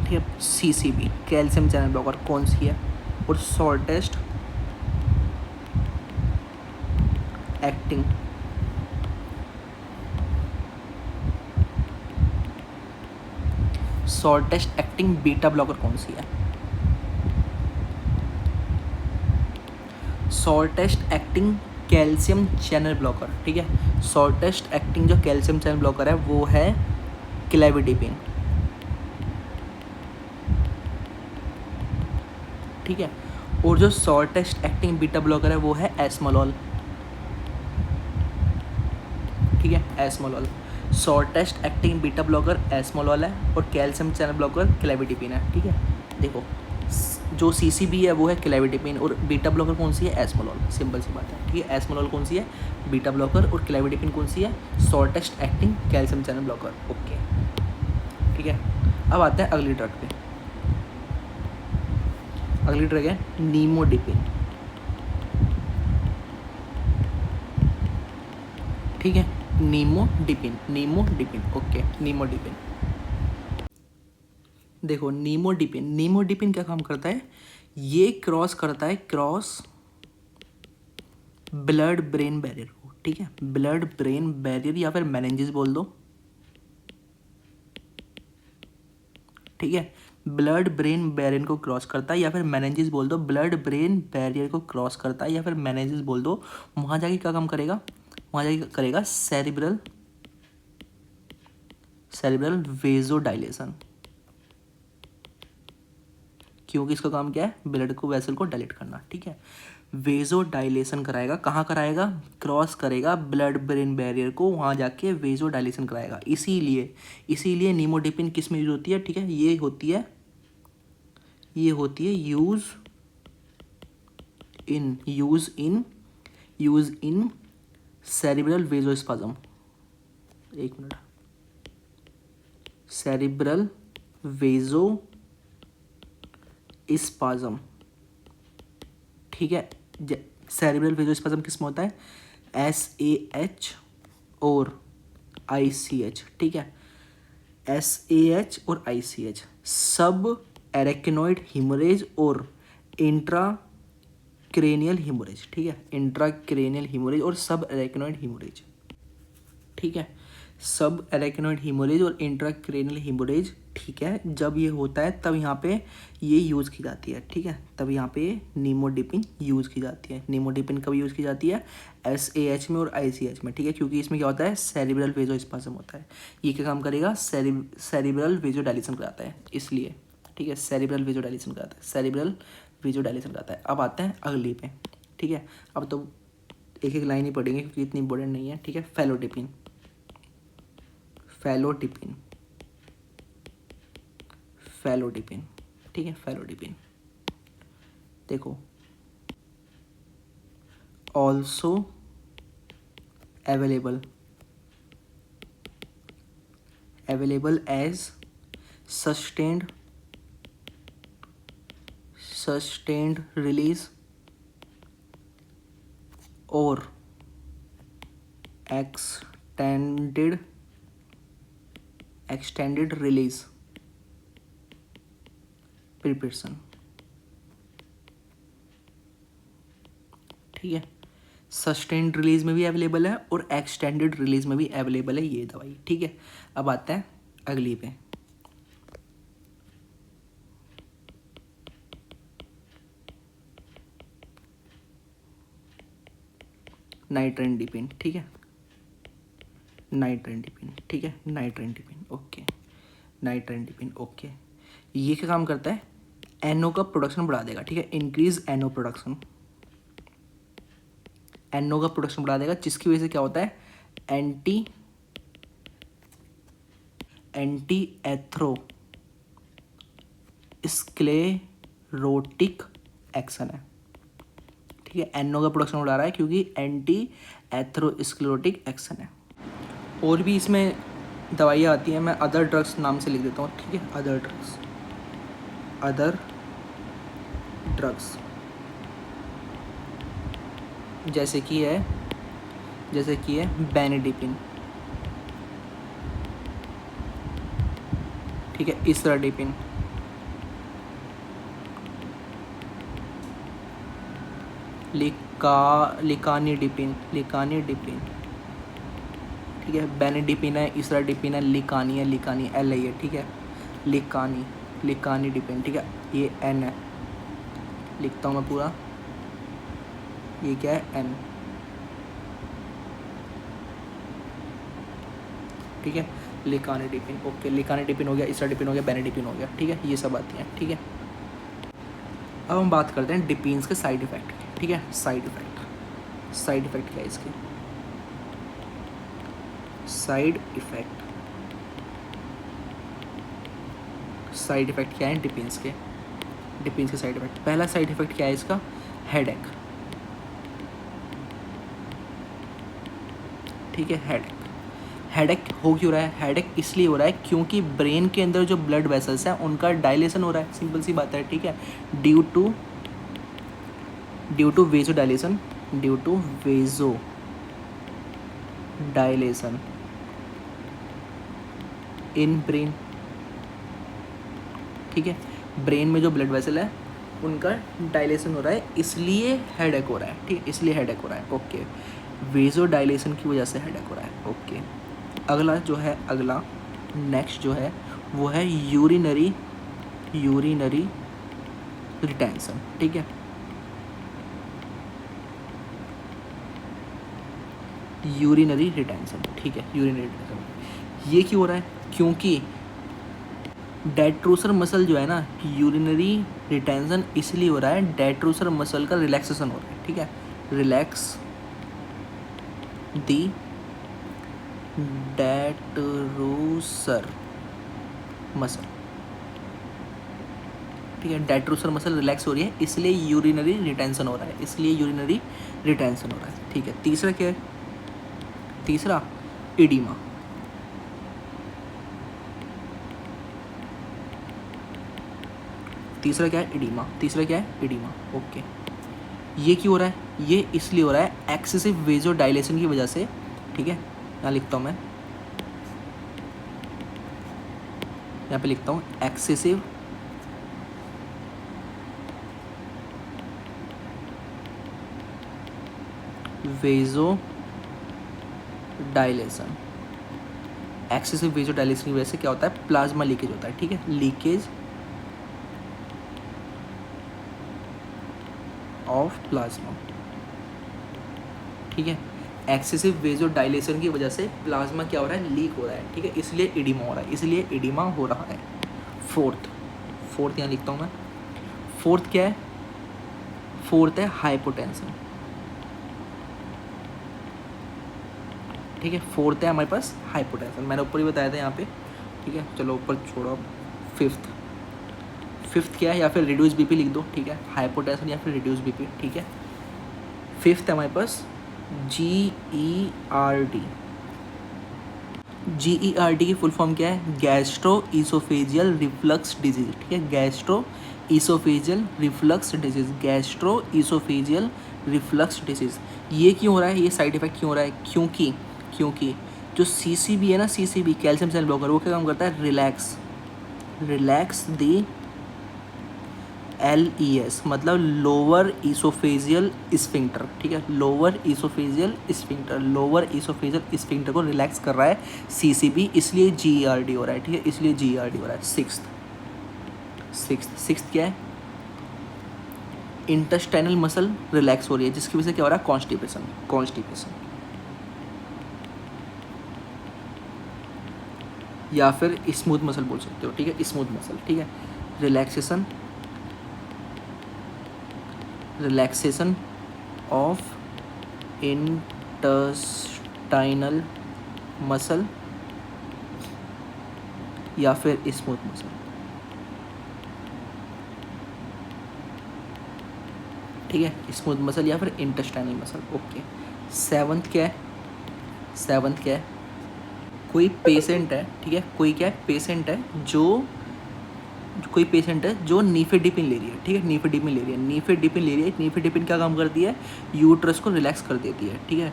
ठीक है, CCB कैल्शियम चैनल ब्लॉकर कौन सी है, और शॉर्टेस्ट एक्टिंग बीटा ब्लॉकर कौन सी है, shortest acting calcium channel blocker, ठीक है। शॉर्टेस्ट एक्टिंग जो कैल्शियम चैनल ब्लॉकर है वो है क्लेविटिपिन, ठीक है। और जो शॉर्टेस्ट एक्टिंग बीटा ब्लॉकर है वो है एस्मोलॉल, ठीक है, एस्मोलॉल। शॉर्टेस्ट एक्टिंग बीटा ब्लॉकर एस्मोलॉल है और कैल्शियम चैनल ब्लॉकर क्लेविटिपिन है, ठीक है। देखो जो CCB है वो है क्लेविटिपिन और बीटा ब्लॉकर कौन सी है, एस्मोलॉल, सिंपल सी बात है, ठीक है। एस्मोलॉल कौन सी है, बीटा ब्लॉकर, और क्लेविटिपिन कौन सी है, shortest acting calcium channel blocker, okay, ठीक है। अब आते हैं अगली ड्रग पे, अगली ड्रग है नीमोडिपिन, ठीक है, नीमोडिपिन, ओके, नीमोडिपिन। देखो नीमोडिपिन क्या काम करता है, ये क्रॉस करता है, क्रॉस ब्लड ब्रेन बैरियर को, ठीक है, ब्लड ब्रेन बैरियर या फिर मेनिंजेस बोल दो, ठीक है। ब्लड ब्रेन बैरियर को क्रॉस करता है या फिर मेनिंजेस बोल दो, ब्लड ब्रेन बैरियर को क्रॉस करता है या फिर मेनिंजेस बोल दो। वहाँ जाके क्या काम करेगा, वहाँ जाके करेगा सेरिब्रल वेजोडाइलेशन, क्योंकि इसका काम क्या है, ब्लड को वेसल को डायलेट करना, ठीक है। वेजोडाइलेशन कराएगा, कहाँ कराएगा, क्रॉस करेगा ब्लड ब्रेन बैरियर को, वहाँ जाके वेजोडाइलेशन कराएगा। इसीलिए नीमोडिपिन किस में यूज होती है, ठीक है, ये होती है यूज इन सेरिब्रल वेजोस्पाज्म, एक मिनट, सेरिब्रल वेजोस्पाज्म, ठीक है। सेरिब्रल वेजोस्पाज्म किस में होता है, SAH और ICH, ठीक है, SAH और ICH, सब एरेक्नोइड हिमोरेज और इंट्राक्रेनियल हिमोरेज, ठीक है, इंट्राक्रेनियल हिमोरेज और सब एरेक्नोइड हिमोरेज, ठीक है, सब एरेक्नोइड हिमोरेज और इंट्राक्रेनियल हिमोरेज, ठीक है। जब ये होता है तब यहाँ पे ये यूज़ की जाती है, ठीक है, तब यहाँ पे नीमोडिपिन यूज़ की जाती है। नीमोडिपिन कब यूज़ की जाती है, SAH में और ICH में, ठीक है, क्योंकि इसमें क्या होता है, सेरिब्रल वेजोस्पाज्म होता है। ये क्या काम करेगा, सेरिब्रल वेजोडाइलेशन कराता है, इसलिए, ठीक है, सेरिब्रल वेजोडाइलेशन कराता है। अब आते हैं अगली पे, ठीक है। अब तो एक एक लाइन ही पढ़ेंगे क्योंकि इतनी इंपॉर्टेंट नहीं है, ठीक है। फैलोटिपिन, ठीक है, फैलोटिपिन। देखो also available as sustained release or extended release preparation। ठीक है, सस्टेन्ड रिलीज में भी अवेलेबल है और एक्सटेंडेड रिलीज में भी अवेलेबल है ये दवाई। ठीक है, अब आते हैं अगली पे। नाइट्रेंडिपिन। ठीक है, नाइट्रेंडिपिन। ठीक है, नाइट्रेंडिपिन। ओके, नाइट्रेंडिपिन। ओके, ये क्या काम करता है? एनओ का प्रोडक्शन बढ़ा देगा। ठीक है, इंक्रीज एनओ प्रोडक्शन। एनओ का प्रोडक्शन बढ़ा देगा, जिसकी वजह से क्या होता है? एंटी एथ्रो स्क्लेरोटिक एक्शन है। ठीक है, एनओ का प्रोडक्शन बढ़ा रहा है क्योंकि एंटी एथ्रोस्क्लेरोटिक एक्शन है। और भी इसमें दवाइयाँ आती हैं, मैं अदर ड्रग्स नाम से लिख देता हूँ। ठीक है, अदर ड्रग्स जैसे कि है बेनिडिपिन। ठीक है, इसराडिपिन, लिकानीडिपिन। ठीक है, बेनिडिपिन है, इसराडिपिन है, लिकानी एल है। ठीक है, लिकानीडिपिन। ठीक है, ये एन है, लिखता हूँ मैं पूरा। ये क्या है? एन। ठीक है, लिकानीडिपिन। ओके, लिकानीडिपिन हो गया, इसराडिपिन हो गया, बेनिडिपिन हो गया। ठीक है, ये सब आती हैं। ठीक है, अब हम बात करते हैं डिपिन्स के साइड इफेक्ट। ठीक है, साइड इफेक्ट क्या है इसके? साइड इफेक्ट क्या है डिपिन्स के साइड इफेक्ट? पहला साइड इफेक्ट क्या है इसका? हेडेक। ठीक है, हेडेक हो क्यों रहा है? हेडेक इसलिए हो रहा है क्योंकि ब्रेन के अंदर जो ब्लड वेसल्स हैं उनका डायलेशन हो रहा है। सिंपल सी बात है। ठीक है, due to vasodilation in brain. ठीक है, ब्रेन में जो ब्लड वेसल है उनका डायलेशन हो रहा है, इसलिए हेडेक हो रहा है। ठीक है, इसलिए हेडेक हो रहा है। ओके, वेजोडाइलेशन की वजह से हेडेक हो रहा है। ओके, नेक्स्ट जो है वो है यूरिनरी रिटेंशन। ठीक है, यूरिनरी रिटेंशन। ठीक है, यूरिनरी रिटेंशन ये क्यों हो रहा है? क्योंकि डेट्रोसर मसल जो है ना, यूरिनरी रिटेंशन इसलिए हो रहा है, डेट्रोसर मसल का रिलैक्सेशन हो रहा है। ठीक है, रिलैक्स दी डेट्रोसर मसल। ठीक है, डेट्रोसर मसल रिलैक्स हो रही है, इसलिए यूरिनरी रिटेंशन हो रहा है। ठीक है, तीसरा क्या है? तीसरा इडीमा। तीसरा क्या है? इडीमा। ओके, ये क्यों हो रहा है? ये इसलिए हो रहा है एक्सेसिव वेजोडाइलेशन की वजह से। ठीक है, यहाँ लिखता हूँ मैं, यहाँ पे लिखता हूँ एक्सेसिव वेजोडाइलेशन की वजह से क्या होता है? प्लाज्मा लीकेज होता है। ठीक है, लीकेज ऑफ प्लाज्मा। ठीक है, एक्सेसिव वेजोडाइलेशन की वजह से प्लाज्मा क्या हो रहा है? लीक हो रहा है। ठीक है, इसलिए इडिमा हो रहा है। फोर्थ यहाँ लिखता हूँ मैं। फोर्थ क्या है? फोर्थ है हाइपोटेंशन। ठीक है, फोर्थ है हमारे पास हाइपोटेंशन। मैंने ऊपर ही बताया था यहाँ पे। ठीक है, चलो ऊपर छोड़ो। फिफ्थ क्या है? या फिर रिड्यूस बीपी लिख दो। ठीक है, हाइपोटेंशन या फिर रिड्यूस बीपी। ठीक है, फिफ्थ है हमारे पास GERD। GERD की फुल फॉर्म क्या है? Gastro oesophageal reflux disease. ठीक है, gastro oesophageal reflux disease, gastro oesophageal reflux disease. ये क्यों हो रहा है? ये साइड इफेक्ट क्यों हो रहा है? क्योंकि जो CCB है ना, CCB कैल्शियम चैनल ब्लॉकर, वो क्या काम करता है? रिलैक्स दी LES, मतलब लोअर ईसोफेजियल स्फिंक्टर। ठीक है, लोअर ईसोफेजियल स्फिंक्टर को रिलैक्स कर रहा है CCB, इसलिए GERD हो रहा है। ठीक है, इसलिए GERD हो रहा है। सिक्स्थ क्या है? इंटेस्टाइनल मसल रिलैक्स हो रही है, जिसकी वजह से क्या हो रहा है? कॉन्स्टिपेशन या फिर स्मूथ मसल बोल सकते हो। ठीक है, स्मूथ मसल। ठीक है, रिलैक्सेशन ऑफ इंटेस्टाइनल मसल या फिर स्मूथ मसल। ठीक है, स्मूथ मसल या फिर इंटेस्टाइनल मसल। ओके, सेवंथ क्या है? कोई पेशेंट है, ठीक है, कोई पेशेंट है जो नीफेडिपिन ले रही है। ठीक है, नीफेडिपिन क्या काम करती है? यूट्रस को रिलैक्स कर देती है। ठीक है,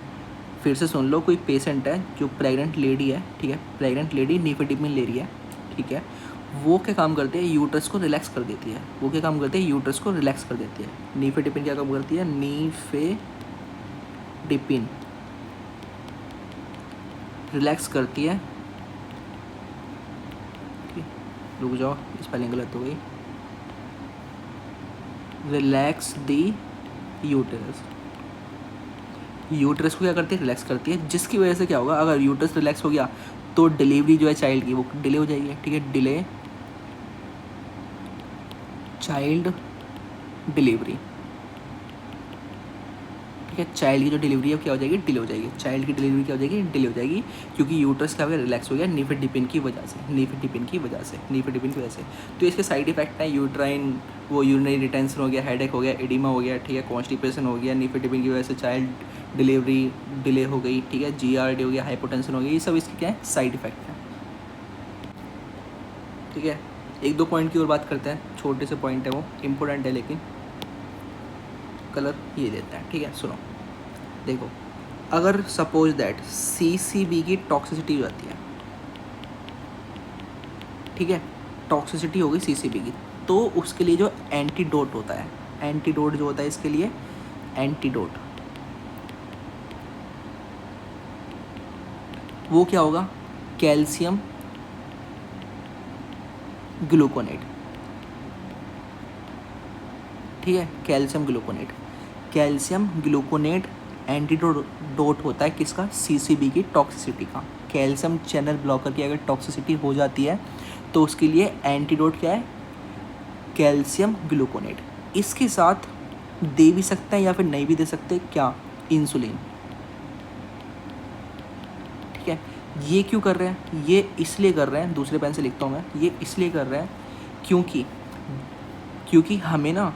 फिर से सुन लो, कोई पेशेंट है जो प्रेग्नेंट लेडी है। ठीक है, प्रेग्नेंट लेडी नीफेडिपिन ले रही है। ठीक है, वो क्या काम करती है? यूट्रस को रिलैक्स कर देती है। नीफेडिपिन क्या काम करती है? नीफेडिपिन रिलैक्स करती है। रुक जाओ, स्पेलिंग गलत हो गई। रिलैक्स दी यूट्रस को क्या करती है? रिलैक्स करती है, जिसकी वजह से क्या होगा? अगर यूट्रस रिलैक्स हो गया तो डिलीवरी जो है चाइल्ड की, वो डिले हो जाएगी। ठीक है, चाइल्ड डिलीवरी। ठीक है, चाइल्ड की जो डिलीवरी है क्या हो जाएगी? डिले हो जाएगी। डिले हो जाएगी क्योंकि यूट्रस क्या हो गया? रिलैक्स हो गया नीफेडिपिन की वजह से। तो इसके साइड इफेक्ट हैं यूट्राइन, वो यूरिनरी रिटेंशन हो गया, हेडेक हो गया, एडिमा हो गया। ठीक है, कॉन्स्टिपेशन हो गया, नीफेडिपिन की वजह से चाइल्ड डिलीवरी डिले हो गई। ठीक है, GERD हो गया, हाइपोटेंशन हो गया। ये सब इसके क्या है? साइड इफेक्ट हैं। ठीक है, एक दो पॉइंट की और बात करते हैं, छोटे से पॉइंट है, वो इम्पोर्टेंट है, लेकिन कलर ये देता है। ठीक है, सुनो, देखो, अगर सपोज दैट CCB की टॉक्सिसिटी हो जाती है, ठीक है, टॉक्सिसिटी हो गई CCB की, तो उसके लिए जो एंटीडोट होता है, इसके लिए एंटीडोट, वो क्या होगा? Calcium gluconate. ठीक है, कैल्शियम ग्लूकोनेट एंटीडोट होता है किसका? CCB की टॉक्सिसिटी का। कैल्शियम चैनल ब्लॉकर की अगर टॉक्सिसिटी हो जाती है तो उसके लिए एंटीडोट क्या है? Calcium gluconate. इसके साथ दे भी सकते हैं या फिर नहीं भी दे सकते, क्या? इंसुलिन। ठीक है, ये क्यों कर रहे हैं? ये इसलिए कर रहे हैं, दूसरे पेन से लिखता हूँ मैं, ये इसलिए कर रहे हैं क्योंकि हमें ना,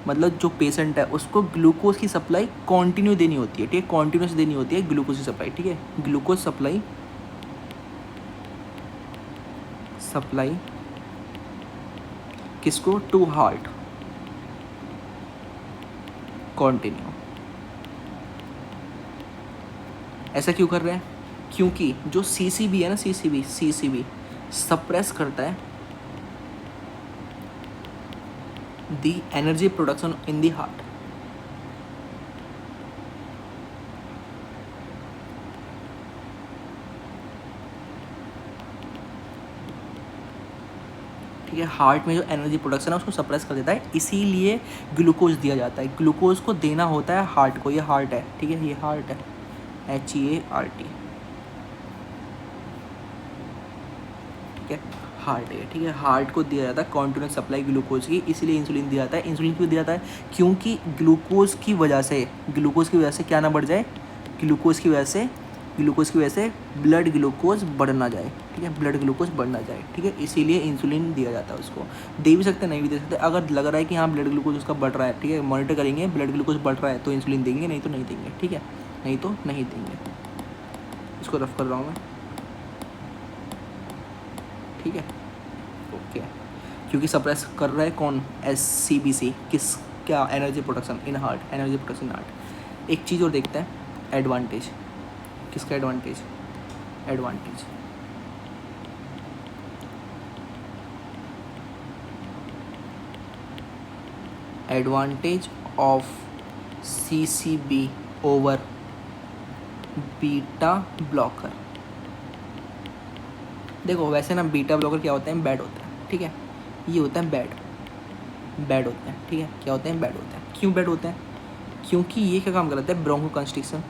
मतलब जो पेशेंट है उसको ग्लूकोज की सप्लाई कंटिन्यू देनी होती है। ठीक है, कॉन्टिन्यूस देनी होती है ग्लूकोज की सप्लाई। ठीक है, ग्लूकोज सप्लाई किसको? To heart, continue. ऐसा क्यों कर रहे हैं? क्योंकि जो CCB है ना, CCB सप्रेस करता है दी energy production in the heart. ठीक है, हार्ट में जो एनर्जी प्रोडक्शन है उसको सप्रेस कर देता है, इसीलिए ग्लूकोज दिया जाता है। ग्लूकोज को देना होता है हार्ट को, ये हार्ट है। ठीक है, ये हार्ट है, HEART। ठीक है, हार्ट है। ठीक है, हार्ट को दिया जाता है कॉन्टिन्यूस सप्लाई ग्लूकोज की, इसीलिए इंसुलिन दिया जाता है। इंसुलिन क्यों दिया जाता है? क्योंकि ग्लूकोज की वजह से क्या ना बढ़ जाए? ग्लूकोज की वजह से ग्लूकोज की वजह से ब्लड ग्लूकोज बढ़ ना जाए, ठीक है, ब्लड ग्लूकोज बढ़ ना जाए, ठीक है, इसीलिए इंसुलिन दिया जाता है उसको। दे भी सकते नहीं भी दे सकते, अगर लग रहा है कि हाँ ब्लड ग्लूकोज उसका बढ़ रहा है, ठीक है, मॉनिटर करेंगे ब्लड ग्लूकोज बढ़ रहा है तो इंसुलिन देंगे, नहीं तो नहीं देंगे, ठीक है, नहीं तो नहीं देंगे। इसको रफ कर रहा हूँ मैं, ठीक है, ओके। क्योंकि सप्रेस कर रहा है कौन, SCBC, किस, क्या, energy production in heart, energy production in heart. एक चीज़ और देखते हैं, एडवांटेज, किसका advantage, advantage advantage of CCB over beta blocker. देखो वैसे ना बीटा ब्लॉकर क्या होते हैं, बैड होता है, ठीक है, ये होता है बैड होते हैं, ठीक है, क्या होते हैं, बैड होते हैं। क्यों बैड होते हैं, क्योंकि ये क्या काम करते हैं, ब्रोंको कंस्ट्रिक्शन,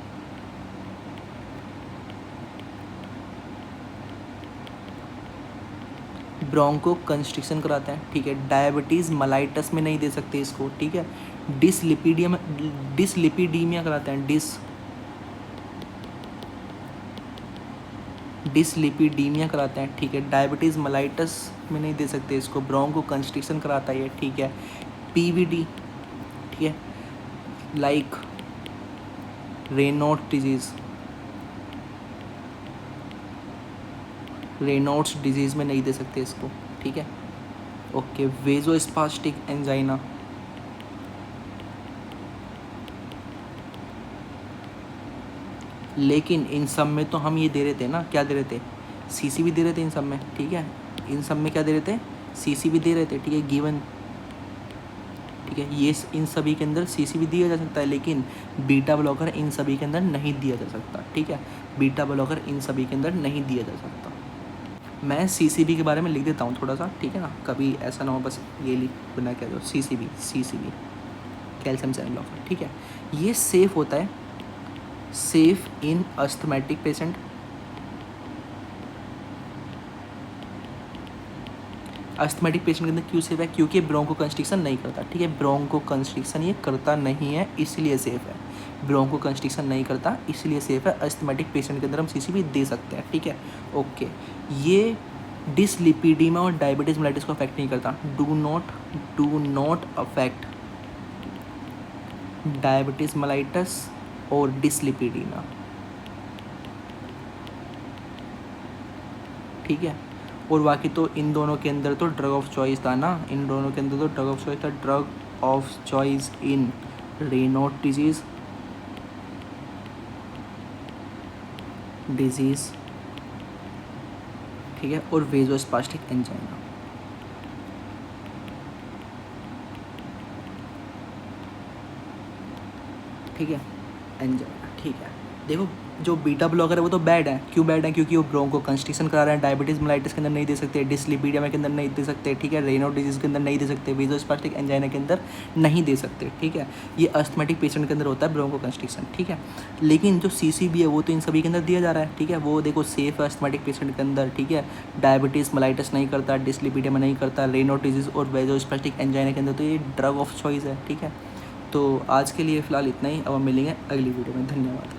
ब्रोंको कंस्ट्रिक्शन कराते हैं, ठीक है। डायबिटीज़ मलाइटस में नहीं दे सकते इसको, ठीक है। डिसलिपिडीमिया कराते हैं, डिसलिपिडीमिया कराते हैं, ठीक है। डायबिटीज़ मलाइटस में नहीं दे सकते इसको, ब्रोंको कंस्ट्रिक्शन कराता है ये, ठीक है। PVD, ठीक है, लाइक रेनॉल्ड्स डिजीज़ में नहीं दे सकते इसको, ठीक है, ओके। वेजोस्पास्टिक एंजाइना, लेकिन इन सब में तो हम ये दे रहे थे ना, क्या दे रहे थे, CCB दे रहे थे इन सब में, ठीक है, इन सब में क्या दे रहे थे, CCB दे रहे थे, ठीक है, गिवन, ठीक है। ये इन सभी के अंदर CCB दिया जा सकता है, लेकिन बीटा ब्लॉकर इन सभी के अंदर नहीं दिया जा सकता, ठीक है, बीटा ब्लॉकर इन सभी के अंदर नहीं दिया जा सकता। मैं CCB के बारे में लिख देता हूँ थोड़ा सा, ठीक है ना, कभी ऐसा ना हो बस ये लिख बना क्या जो CCB कैल्शियम चैनल ब्लॉकर, ठीक है। ये सेफ़ होता है, safe in asthmatic patient, asthmatic patient के अंदर क्यों सेफ है, क्योंकि ब्रोंको कंस्ट्रिक्शन नहीं करता, ठीक है, ब्रोंको कंस्ट्रिक्शन ये करता नहीं है इसलिए सेफ है, ब्रोंको कंस्ट्रिक्शन नहीं करता इसलिए सेफ है। अस्थमेटिक पेशेंट के अंदर हम CCB दे सकते हैं, ठीक है, ओके। ये डिसलिपिडीमा और डायबिटीज मेलाइटिस को अफेक्ट नहीं करता, do not affect diabetes mellitus और डिसलिपिडीमा, ठीक है। और बाकी तो इन दोनों के अंदर तो ड्रग ऑफ चॉइस था ना, इन दोनों के अंदर तो ड्रग ऑफ चॉइस था, drug of choice in Raynaud disease, ठीक है, और वेजोस्पास्टिक एंजाइना, ठीक है, एंजाइना, ठीक है। देखो जो बीटा ब्लॉकर है वो तो बैड है, क्यों बैड है, क्योंकि वो ब्रोंको कंस्ट्रिक्शन करा रहे हैं, डायबिटीज़ मेलाइटिस के अंदर नहीं दे सकते, डिसलिपिडीमा के अंदर नहीं दे सकते, ठीक है, रेनॉल्ड डिजीज़ के अंदर नहीं दे सकते, वेजोस्पास्टिक एंजाइना के अंदर नहीं दे सकते, ठीक है। ये अस्थमेटिक पेशेंट के अंदर होता है ब्रोंको कंस्ट्रिक्शन, ठीक है। लेकिन जो CCB है वो तो इन सभी के अंदर दिया जा रहा है, ठीक है, वो देखो सेफ है अस्थमेटिक पेशेंट के अंदर, ठीक है। डायबिटीज़ मेलाइटिस नहीं करता, डिसलिपिडीमा नहीं करता, रेनॉल्ड डिजीज़ और वेजोस्पास्टिक एंजाइना के अंदर तो ये ड्रग ऑफ चॉइस है, ठीक है। तो आज के लिए फ़िलहाल इतना ही, अब हम मिलेंगे अगली वीडियो में, धन्यवाद।